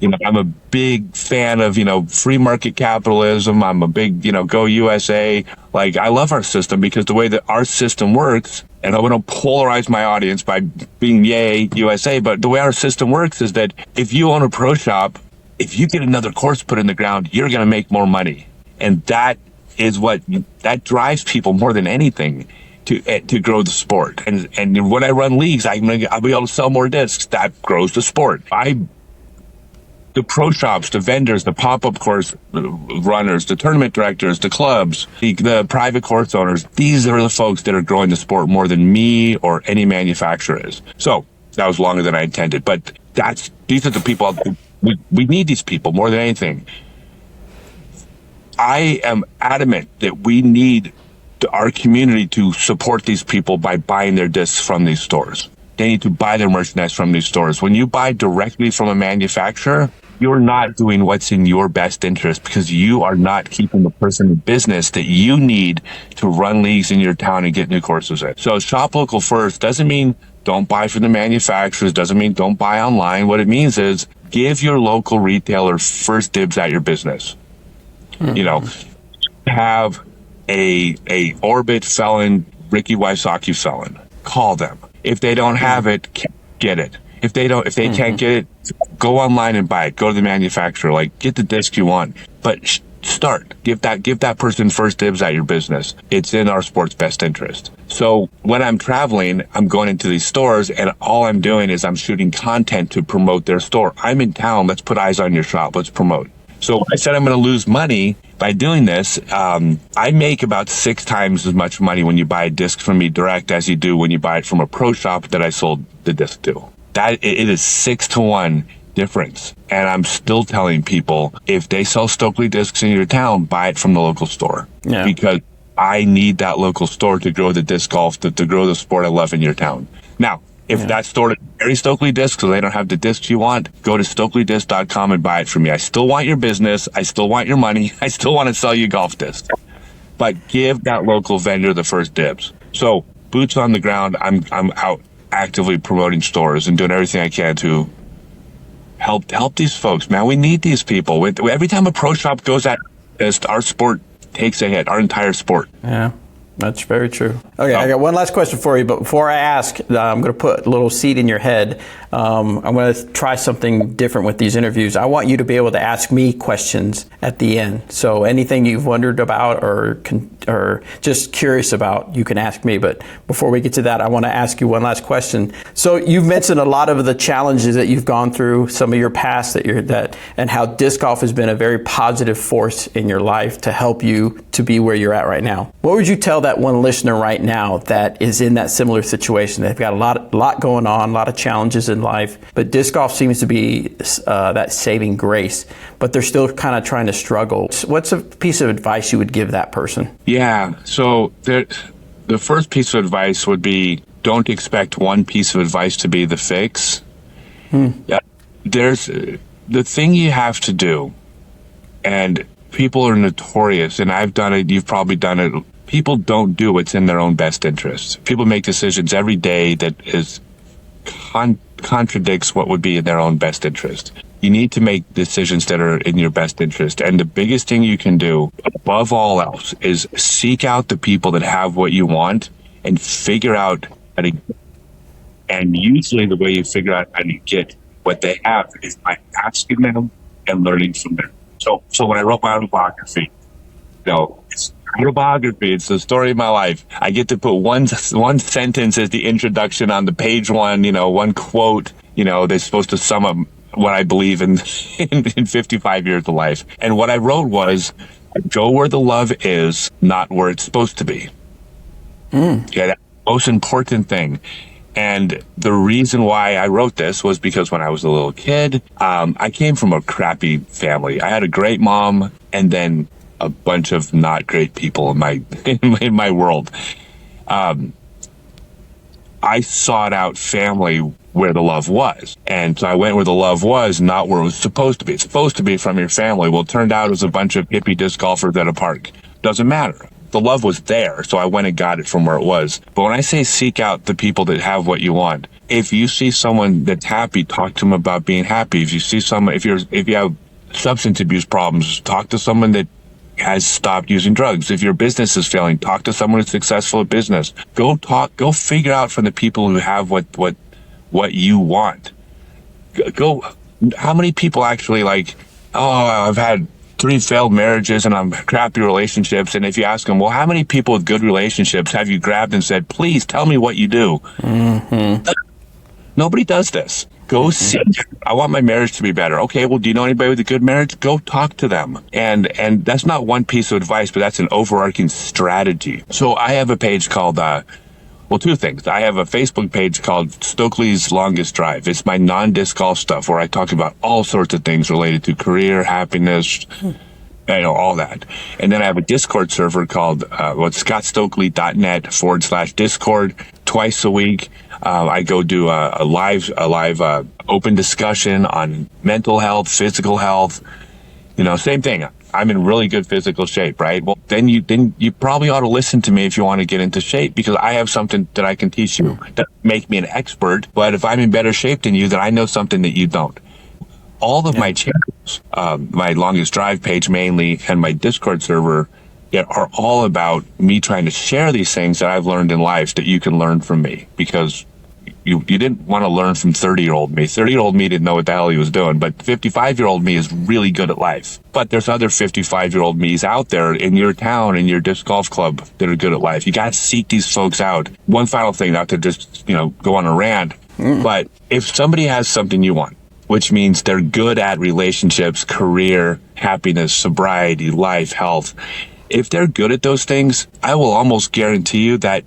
I'm a big fan of, free market capitalism. I'm a big, go USA. I love our system because the way that our system works, and I want to polarize my audience by being yay USA, but the way our system works is that if you own a pro shop, if you get another course put in the ground, you're going to make more money. And that is that drives people more than anything to grow the sport. And when I run leagues, I'll be able to sell more discs. That grows the sport. The pro shops, the vendors, the pop-up course runners, the tournament directors, the clubs, the private course owners, these are the folks that are growing the sport more than me or any manufacturer is. So that was longer than I intended, but these are the people, we need these people more than anything. I am adamant that we need our community to support these people by buying their discs from these stores. They need to buy their merchandise from these stores. When you buy directly from a manufacturer, you're not doing what's in your best interest, because you are not keeping the person in business that you need to run leagues in your town and get new courses in. So shop local first doesn't mean don't buy from the manufacturers, doesn't mean don't buy online. What it means is give your local retailer first dibs at your business. You know, have a Orbit felon, Ricky Wysocki felon. Call them. If they don't have it, get it. If they can't get it, go online and buy it. Go to the manufacturer. Like, get the disc you want. But start. Give that person first dibs at your business. It's in our sport's best interest. So when I'm traveling, I'm going into these stores, and all I'm doing is I'm shooting content to promote their store. I'm in town. Let's put eyes on your shop. Let's promote. So I said I'm going to lose money by doing this. I make about 6 times as much money when you buy a disc from me direct as you do when you buy it from a pro shop that I sold the disc to. That it is 6-to-1 difference. And I'm still telling people, if they sell Stokely Discs in your town, buy it from the local store. Yeah. Because I need that local store to grow the disc golf, to grow the sport I love in your town. Now, if that store doesn't carry Stokely Discs, so they don't have the discs you want, go to StokelyDiscs.com and buy it from me. I still want your business. I still want your money. I still want to sell you golf discs. But give that local vendor the first dibs. So, boots on the ground, I'm out actively promoting stores and doing everything I can to help these folks, man. We need these people. Every time a pro shop goes at us, our sport takes a hit, our entire sport. Yeah. That's very true. Okay, I got one last question for you, but before I ask, I'm going to put a little seed in your head. I'm going to try something different with these interviews. I want you to be able to ask me questions at the end. So anything you've wondered about or just curious about, you can ask me. But before we get to that, I want to ask you one last question. So you've mentioned a lot of the challenges that you've gone through, some of your past and how disc golf has been a very positive force in your life to help you to be where you're at right now. What would you tell that one listener right now that is in that similar situation? They've got a lot going on, a lot of challenges in life, but disc golf seems to be that saving grace, but they're still kind of trying to struggle. What's a piece of advice you would give that person? Yeah, so the first piece of advice would be, don't expect one piece of advice to be the fix. Yeah, there's the thing you have to do, and people are notorious, and I've done it, you've probably done it. People don't do what's in their own best interest. People make decisions every day that is contradicts what would be in their own best interest. You need to make decisions that are in your best interest. And the biggest thing you can do, above all else, is seek out the people that have what you want and figure out how to. And usually the way you figure out how to get what they have is by asking them and learning from them. So when I wrote my autobiography, it's autobiography. It's the story of my life. I get to put one sentence as the introduction on the page one, one quote, that's supposed to sum up what I believe in 55 years of life. And what I wrote was, go where the love is, not where it's supposed to be. Yeah, that's the most important thing. And the reason why I wrote this was because when I was a little kid, I came from a crappy family. I had a great mom and then a bunch of not great people in my world. I sought out family where the love was. And so I went where the love was, not where it was supposed to be. It's supposed to be from your family. Well, it turned out it was a bunch of hippie disc golfers at a park. Doesn't matter. The love was there, so I went and got it from where it was. But when I say seek out the people that have what you want, if you see someone that's happy, talk to them about being happy. If you see someone, if you have substance abuse problems, talk to someone that has stopped using drugs. If your business is failing, talk to someone who's successful at business. Go figure out from the people who have what you want. How many people actually oh, I've had 3 failed marriages and I'm crappy relationships. And if you ask them, well, how many people with good relationships have you grabbed and said, please tell me what you do? Nobody does this. Go see. I want my marriage to be better. Okay, well, do you know anybody with a good marriage? Go talk to them. And that's not one piece of advice, but that's an overarching strategy. So I have a page called, well, 2 things. I have a Facebook page called Stokely's Longest Drive. It's my non-disc golf stuff where I talk about all sorts of things related to career, happiness, all that. And then I have a Discord server called scottstokely.net/Discord. Twice a week, I go do a live open discussion on mental health, physical health. Same thing. I'm in really good physical shape, right? Well, then you probably ought to listen to me if you want to get into shape, because I have something that I can teach you that make me an expert. But if I'm in better shape than you, then I know something that you don't. All of my channels, my Longest Drive page mainly, and my Discord server, are all about me trying to share these things that I've learned in life that you can learn from me, because you didn't want to learn from 30-year-old me. 30-year-old me didn't know what the hell he was doing, but 55-year-old me is really good at life. But there's other 55-year-old me's out there in your town, in your disc golf club, that are good at life. You got to seek these folks out. One final thing, not to just, go on a rant, but if somebody has something you want, which means they're good at relationships, career, happiness, sobriety, life, health, if they're good at those things, I will almost guarantee you that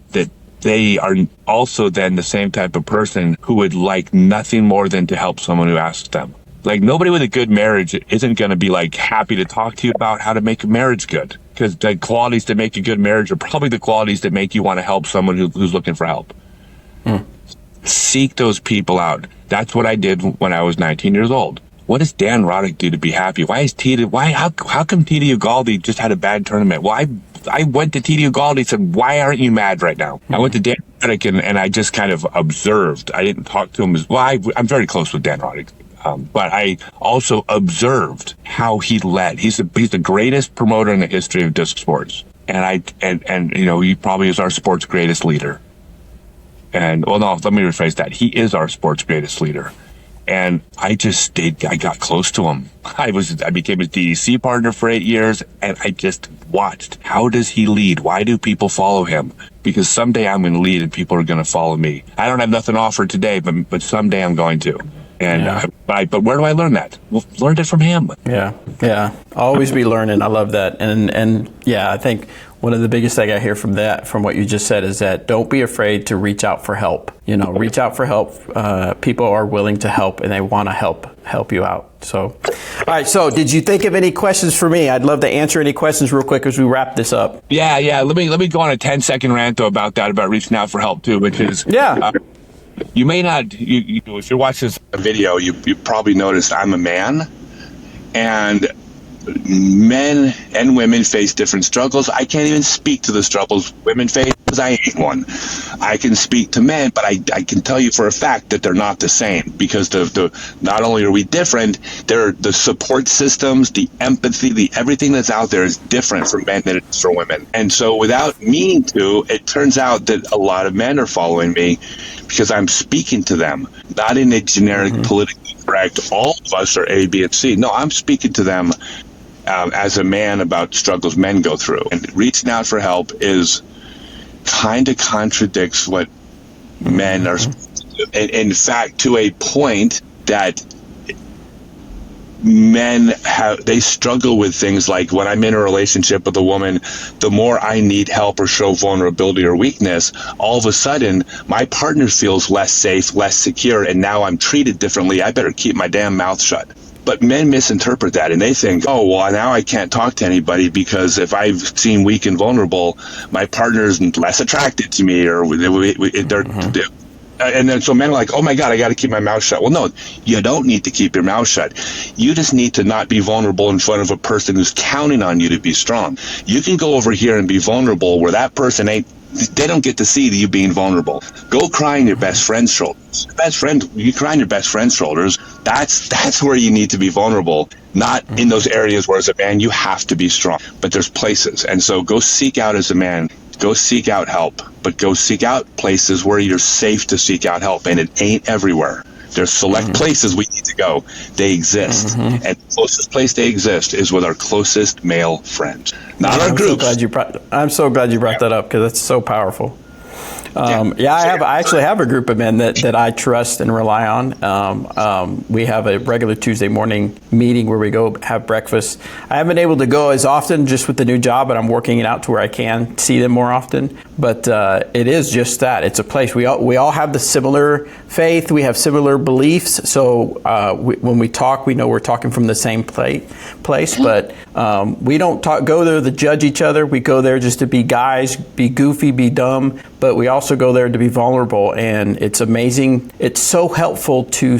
they are also then the same type of person who would like nothing more than to help someone who asks them. Like, nobody with a good marriage isn't going to be like happy to talk to you about how to make a marriage good, because the qualities that make a good marriage are probably the qualities that make you want to help someone who's looking for help. Seek those people out. That's what I did when I was 19 years old. What does Dan Roddick do to be happy? How come Tito Ugalde just had a bad tournament? Well, I went to Tito Ugalde and said, why aren't you mad right now? I went to Dan Roddick and I just kind of observed. I didn't talk to him I'm very close with Dan Roddick. But I also observed how he led. He's the greatest promoter in the history of disc sports. And he probably is our sport's greatest leader. Let me rephrase that. He is our sport's greatest leader. And I got close to him. I became his DEC partner for 8 years, and I just watched. How does he lead? Why do people follow him? Because someday I'm going to lead and people are going to follow me. I don't have nothing to offer today, but someday I'm going to. And but where do I learn that? Well, learned it from him. Yeah. Always be learning. I love that. And I think one of the biggest thing I hear from what you just said, is that don't be afraid to reach out for help. Reach out for help. People are willing to help, and they want to help you out. So, all right. So, did you think of any questions for me? I'd love to answer any questions real quick as we wrap this up. Yeah. Let me go on a 10-second rant though about reaching out for help too, which is you may not. If you watch this video, you probably noticed I'm a man, and men and women face different struggles. I can't even speak to the struggles women face because I ain't one. I can speak to men, but I can tell you for a fact that they're not the same, because not only are we different, the support systems, the empathy, the everything that's out there is different for men than it is for women. And so without meaning to, it turns out that a lot of men are following me because I'm speaking to them, not in a generic politically correct, all of us are A, B, and C. No, I'm speaking to them as a man about struggles men go through. And reaching out for help kind of contradicts what men are. In fact, to a point that men they struggle with things like, when I'm in a relationship with a woman, the more I need help or show vulnerability or weakness, all of a sudden my partner feels less safe, less secure, and now I'm treated differently. I better keep my damn mouth shut. But men misinterpret that, and they think, oh, well, now I can't talk to anybody because if I've seen weak and vulnerable, my partner's less attracted to me, or and then so men are like, oh my God, I got to keep my mouth shut. Well, no, you don't need to keep your mouth shut. You just need to not be vulnerable in front of a person who's counting on you to be strong. You can go over here and be vulnerable where that person they don't get to see you being vulnerable. Go cry on your best friend's shoulders. You cry on your best friend's shoulders. That's where you need to be vulnerable, not in those areas where as a man you have to be strong. But there's places. And so go seek out as a man. Go seek out help, but go seek out places where you're safe to seek out help, and it ain't everywhere. There's select places we need to go. They exist. And the closest place they exist is with our closest male friends. Not our groups. I'm so glad you brought that up, because it's so powerful. I actually have a group of men that I trust and rely on. We have a regular Tuesday morning meeting where we go have breakfast. I haven't been able to go as often just with the new job, but I'm working it out to where I can see them more often. But it is just that. It's a place. We all have the similar faith. We have similar beliefs. So when we talk, we know we're talking from the same place. But we don't go there to judge each other. We go there just to be guys, be goofy, be dumb. But we also go there to be vulnerable, and it's amazing. It's so helpful to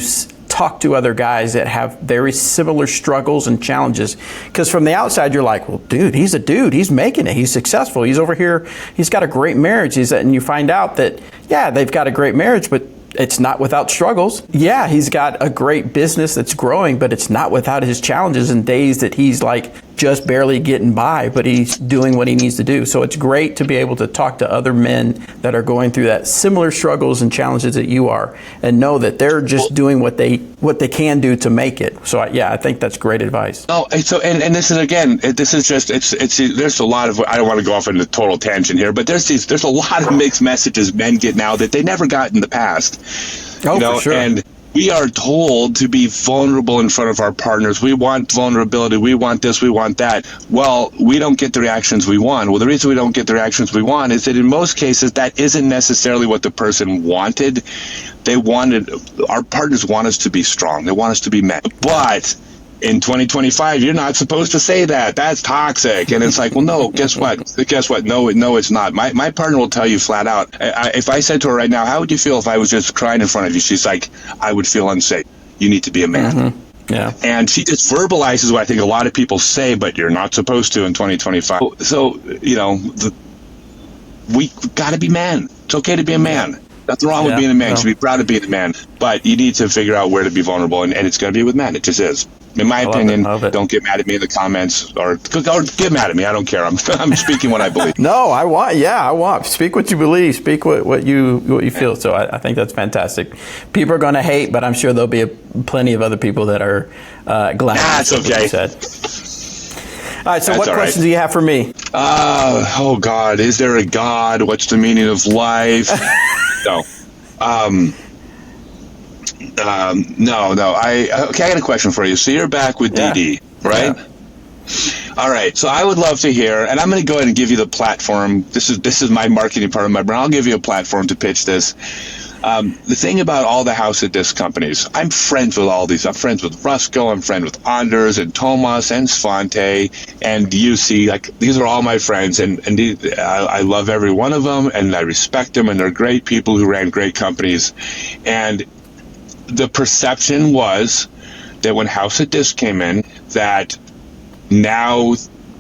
talk to other guys that have very similar struggles and challenges. Because from the outside, you're like, well, dude, he's a dude. He's making it. He's successful. He's over here. He's got a great marriage. And you find out that, yeah, they've got a great marriage, but it's not without struggles. Yeah, he's got a great business that's growing, but it's not without his challenges and days that he's like just barely getting by, but he's doing what he needs to do. So it's great to be able to talk to other men that are going through that similar struggles and challenges that you are, and know that they're just doing what they can do to make it. So I think that's great advice. Oh, so and this is again, this is just it's there's a lot of, I don't want to go off into total tangent here, but there's a lot of mixed messages men get now that they never got in the past. For sure. And we are told to be vulnerable in front of our partners. We want vulnerability. We want this. We want that. Well, we don't get the reactions we want. Well, the reason we don't get the reactions we want is that in most cases, that isn't necessarily what the person wanted. Our partners want us to be strong. They want us to be men. But in 2025, you're not supposed to say that. That's toxic. And it's like, well, no, guess what? No, it's not. My partner will tell you flat out. If I said to her right now, how would you feel if I was just crying in front of you? She's like, I would feel unsafe. You need to be a man. Yeah. And she just verbalizes what I think a lot of people say, but you're not supposed to in 2025. So, we got to be men. It's okay to be a man. Nothing wrong with being a man. You should be proud of being a man. But you need to figure out where to be vulnerable, and it's going to be with men. It just is. In my opinion, don't get mad at me in the comments, or get mad at me. I don't care. I'm speaking what I believe. No, I want. Speak what you believe. Speak what you feel. So I think that's fantastic. People are going to hate, but I'm sure there'll be plenty of other people that are glad. That's okay. What you said. All right, so what questions do you have for me? Oh, God. Is there a God? What's the meaning of life? No. No. I got a question for you. So you're back with DD, right? Yeah. All right. So I would love to hear, and I'm going to go ahead and give you the platform. This is my marketing part of my brain. I'll give you a platform to pitch this. The thing about all the House of Disc companies, I'm friends with all these. I'm friends with Rusco, I'm friends with Anders and Tomas and Svante and UC. Like, these are all my friends, and I love every one of them, and I respect them, and they're great people who ran great companies. And the perception was that when House of Disc came in, that now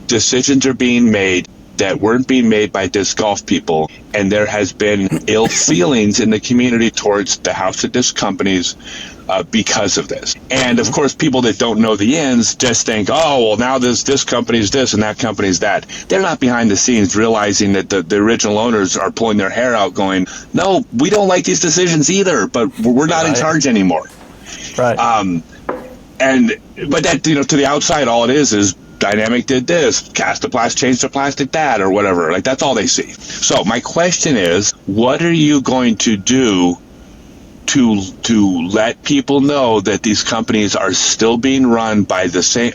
decisions are being made that weren't being made by disc golf people, and there has been ill feelings in the community towards the House of Disc companies because of this. And of course, people that don't know the ins just think, oh, well, now this company's this and that company's that. They're not behind the scenes realizing that the original owners are pulling their hair out going, no, we don't like these decisions either, but we're not in charge anymore. Right. But that, to the outside, all it is Dynamic did this, Cast-O-Plast changed to plastic that, or whatever. Like, that's all they see. So my question is, what are you going to do to let people know that these companies are still being run by the same?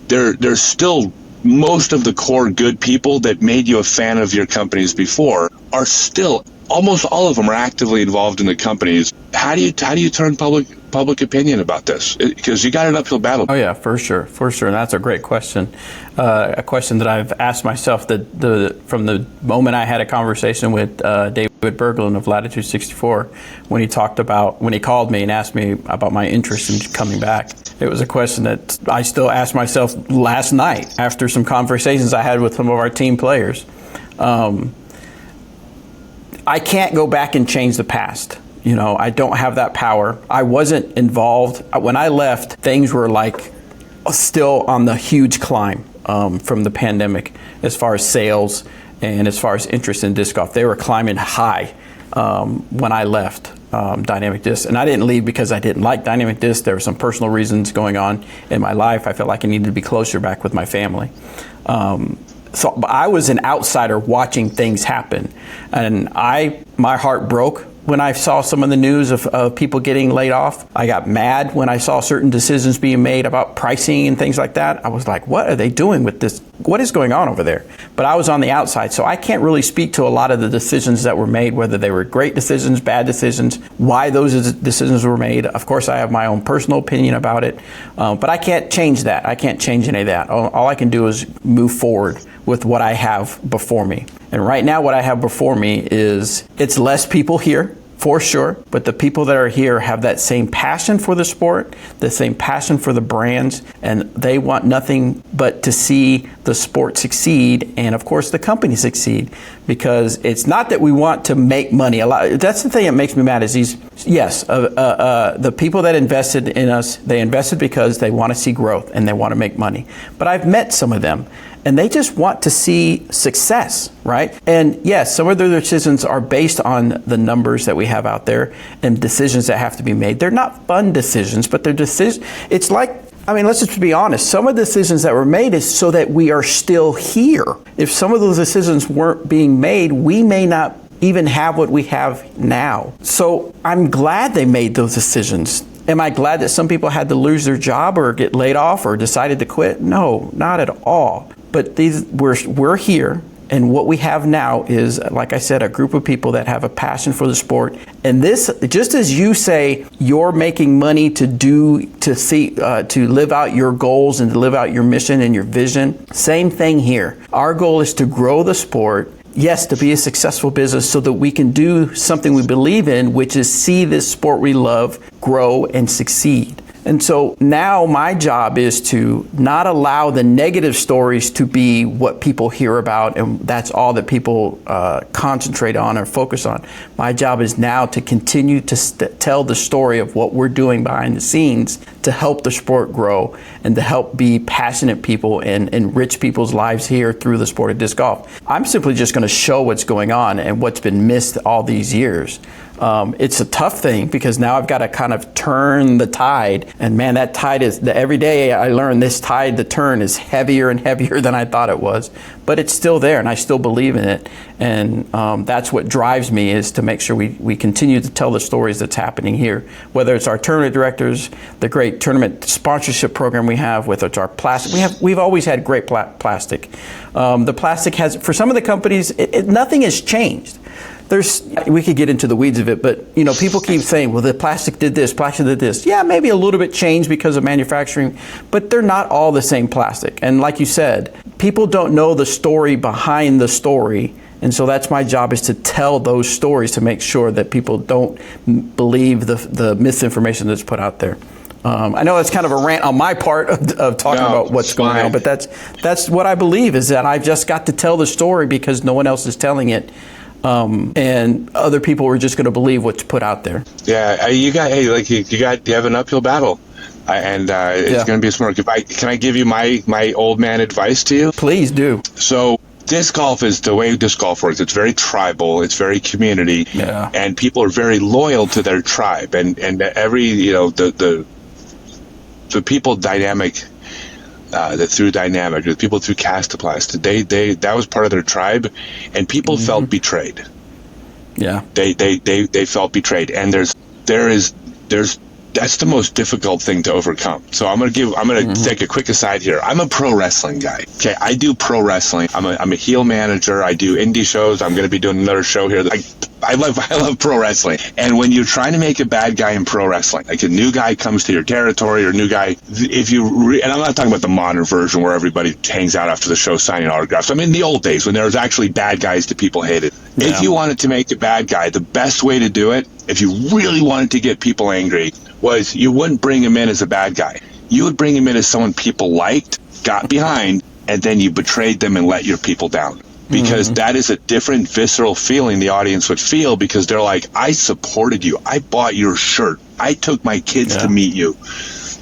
They're still, most of the core good people that made you a fan of your companies before are still, almost all of them are actively involved in the companies. How do you turn public opinion about this? Because you got an uphill battle. Oh yeah, for sure, and that's a great question. A question that I've asked myself from the moment I had a conversation with David Berglund of Latitude 64, when he called me and asked me about my interest in coming back. It was a question that I still asked myself last night after some conversations I had with some of our team players. I can't go back and change the past. I don't have that power. I wasn't involved. When I left, things were like still on the huge climb from the pandemic as far as sales and as far as interest in disc golf. They were climbing high when I left. Dynamic Discs. And I didn't leave because I didn't like Dynamic Discs. There were some personal reasons going on in my life. I felt like I needed to be closer back with my family. So I was an outsider watching things happen. And my heart broke when I saw some of the news of people getting laid off. I got mad when I saw certain decisions being made about pricing and things like that. I was like, what are they doing with this? What is going on over there? But I was on the outside, so I can't really speak to a lot of the decisions that were made, whether they were great decisions, bad decisions, why those decisions were made. Of course, I have my own personal opinion about it, but I can't change that. I can't change any of that. All I can do is move forward with what I have before me. And right now what I have before me is, it's less people here, for sure, but the people that are here have that same passion for the sport, the same passion for the brands, and they want nothing but to see the sport succeed, and of course the company succeed, because it's not that we want to make money. That's the thing that makes me mad is the people that invested in us, they invested because they want to see growth and they want to make money. But I've met some of them, and they just want to see success, right? And yes, some of their decisions are based on the numbers that we have out there and decisions that have to be made. They're not fun decisions, but they're decisions. It's like, let's just be honest. Some of the decisions that were made is so that we are still here. If some of those decisions weren't being made, we may not even have what we have now. So I'm glad they made those decisions. Am I glad that some people had to lose their job or get laid off or decided to quit? No, not at all. But we're here, and what we have now is, like I said, a group of people that have a passion for the sport. And this, just as you say, you're making money to live out your goals and to live out your mission and your vision. Same thing here. Our goal is to grow the sport. Yes, to be a successful business so that we can do something we believe in, which is see this sport we love grow and succeed. And so now my job is to not allow the negative stories to be what people hear about, and that's all that people concentrate on or focus on. My job is now to continue to tell the story of what we're doing behind the scenes to help the sport grow and to help be passionate people and enrich people's lives here through the sport of disc golf. I'm simply just going to show what's going on and what's been missed all these years. It's a tough thing because now I've got to kind of turn the tide. And man, that tide every day I learn this tide to turn is heavier and heavier than I thought it was. But it's still there and I still believe in it. And that's what drives me, is to make sure we continue to tell the stories that's happening here. Whether it's our tournament directors, the great tournament sponsorship program we have, whether it's our plastic. We've always had great plastic. The plastic has, for some of the companies, nothing has changed. We could get into the weeds of it, but people keep saying, well, the plastic did this, plastic did this. Yeah, maybe a little bit changed because of manufacturing, but they're not all the same plastic. And like you said, people don't know the story behind the story. And so that's my job, is to tell those stories to make sure that people don't believe the misinformation that's put out there. I know that's kind of a rant on my part of talking about what's going on, but that's what I believe, is that I've just got to tell the story because no one else is telling it. And other people were just going to believe what's put out there. Yeah, you have an uphill battle, it's going to be a smart. Can I give you my old man advice to you? Please do. So disc golf is the way disc golf works. It's very tribal. It's very community, and people are very loyal to their tribe. And every the people dynamic. The people through Castoplast, that was part of their tribe, and people felt betrayed. Yeah, they felt betrayed, and there's that's the most difficult thing to overcome. So I'm gonna take a quick aside here. I'm a pro wrestling guy. Okay, I do pro wrestling. I'm a heel manager. I do indie shows. I'm gonna be doing another show here. I love pro wrestling. And when you're trying to make a bad guy in pro wrestling, like a new guy comes to your territory, or a new guy, and I'm not talking about the modern version where everybody hangs out after the show signing autographs. I mean the old days when there was actually bad guys that people hated. Yeah. If you wanted to make a bad guy, the best way to do it, if you really wanted to get people angry, was you wouldn't bring him in as a bad guy. You would bring him in as someone people liked, got behind, and then you betrayed them and let your people down. Because that is a different visceral feeling the audience would feel, because they're like, I supported you. I bought your shirt. I took my kids to meet you.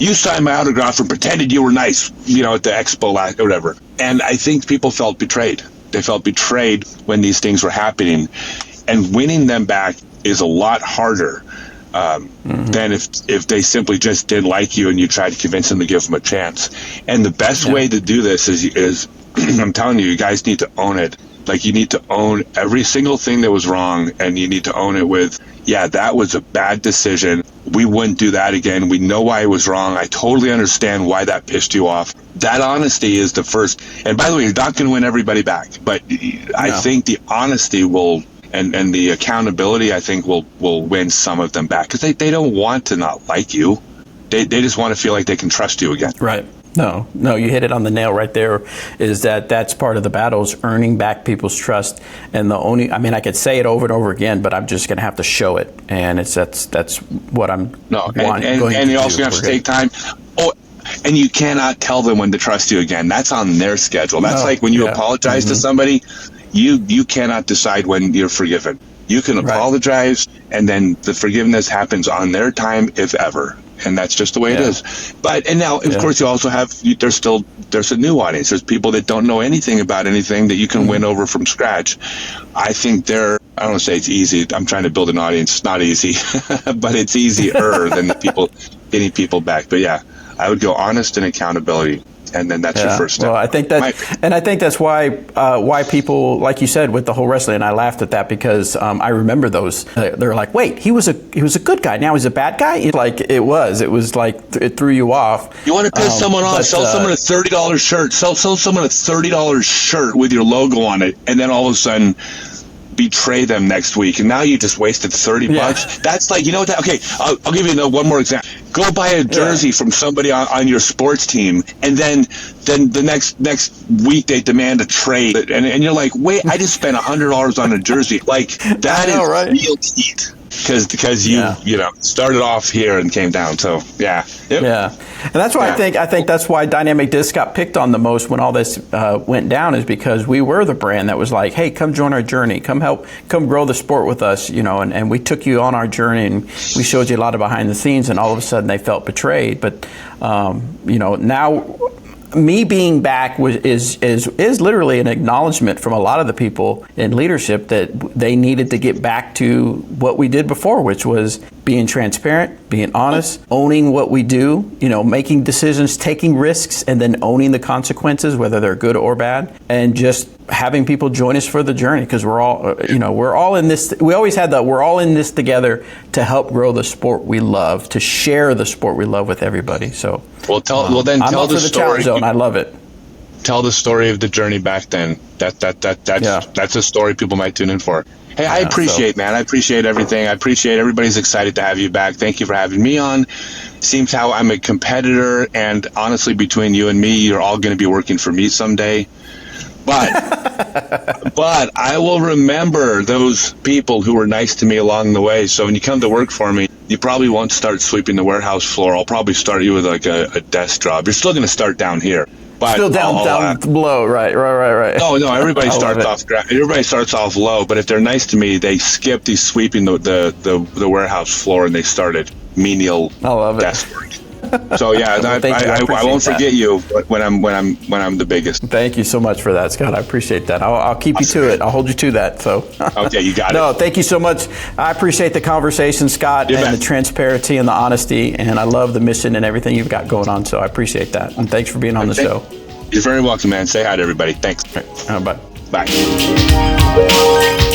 You signed my autograph and pretended you were nice, at the expo or whatever. And I think people felt betrayed. They felt betrayed when these things were happening. And winning them back is a lot harder than if they simply just didn't like you and you tried to convince them to give them a chance. And the best way to do this is I'm telling you, you guys need to own it. Like, you need to own every single thing that was wrong, and you need to own it with, yeah, that was a bad decision. We wouldn't do that again. We know why it was wrong. I totally understand why that pissed you off. That honesty is the first. And by the way, you're not going to win everybody back, but I think the honesty will, and the accountability, I think, will win some of them back, because they don't want to not like you. They just want to feel like they can trust you again. Right. No, you hit it on the nail right there, is that's part of the battle, is earning back people's trust. And I could say it over and over again, but I'm just going to have to show it. And that's what I'm and you also have to take time. Oh, and you cannot tell them when to trust you again. That's on their schedule. That's like when you apologize to somebody, you cannot decide when you're forgiven. You can apologize, and then the forgiveness happens on their time, if ever. And that's just the way it is. And now, of course, you also have, there's a new audience. There's people that don't know anything about anything that you can win over from scratch. I think I don't want to say it's easy. I'm trying to build an audience. It's not easy, but it's easier than getting people back. But yeah, I would go honest and accountability. And then that's your first step. Well, I think that's why people, like you said, with the whole wrestling, and I laughed at that because I remember those. They're like, wait, he was a good guy. Now he's a bad guy. Like it was like it threw you off. You want to piss someone off? Sell someone a $30 shirt. Sell someone a $30 shirt with your logo on it, and then all of a sudden betray them next week, and now you just wasted $30. That's like, you know what? Okay, I'll give you one more example. Go buy a jersey from somebody on your sports team, and then the next week they demand a trade, and you're like, wait, I just spent $100 on a jersey. Like, that is real heat. Because you started off here and came down. So and that's why I think that's why Dynamic Disc got picked on the most when all this went down, is because we were the brand that was like, hey, come join our journey, come grow the sport with us, and we took you on our journey, and we showed you a lot of behind the scenes, and all of a sudden they felt betrayed. But now, me being back is literally an acknowledgement from a lot of the people in leadership that they needed to get back to what we did before, which was being transparent, being honest, owning what we do, making decisions, taking risks, and then owning the consequences, whether they're good or bad, and just having people join us for the journey, because we're all in this. We always had that. We're all in this together to help grow the sport we love, to share the sport we love with everybody. So, tell I'm the up for the story. challenge zone. I love it. Tell the story of the journey back then. That's a story people might tune in for. Hey, I appreciate, man. I appreciate everything. I appreciate everybody's excited to have you back. Thank you for having me on. Seems how I'm a competitor, and honestly, between you and me, you're all going to be working for me someday. But I will remember those people who were nice to me along the way. So when you come to work for me, you probably won't start sweeping the waravhouse floor. I'll probably start you with like a desk job. You're still going to start down here. But still down below, right. No, everybody starts off low. But if they're nice to me, they skip the sweeping the warehouse floor, and they started menial desk work. So I won't forget you when I'm the biggest. Thank you so much for that, Scott. I appreciate that. I'll keep you to it. I'll hold you to that. So okay, you got it. No, thank you so much. I appreciate the conversation, Scott, and the transparency and the honesty, and I love the mission and everything you've got going on. So I appreciate that, and thanks for being on the show. You're very welcome, man. Say hi to everybody. Thanks. All right. Bye. Bye.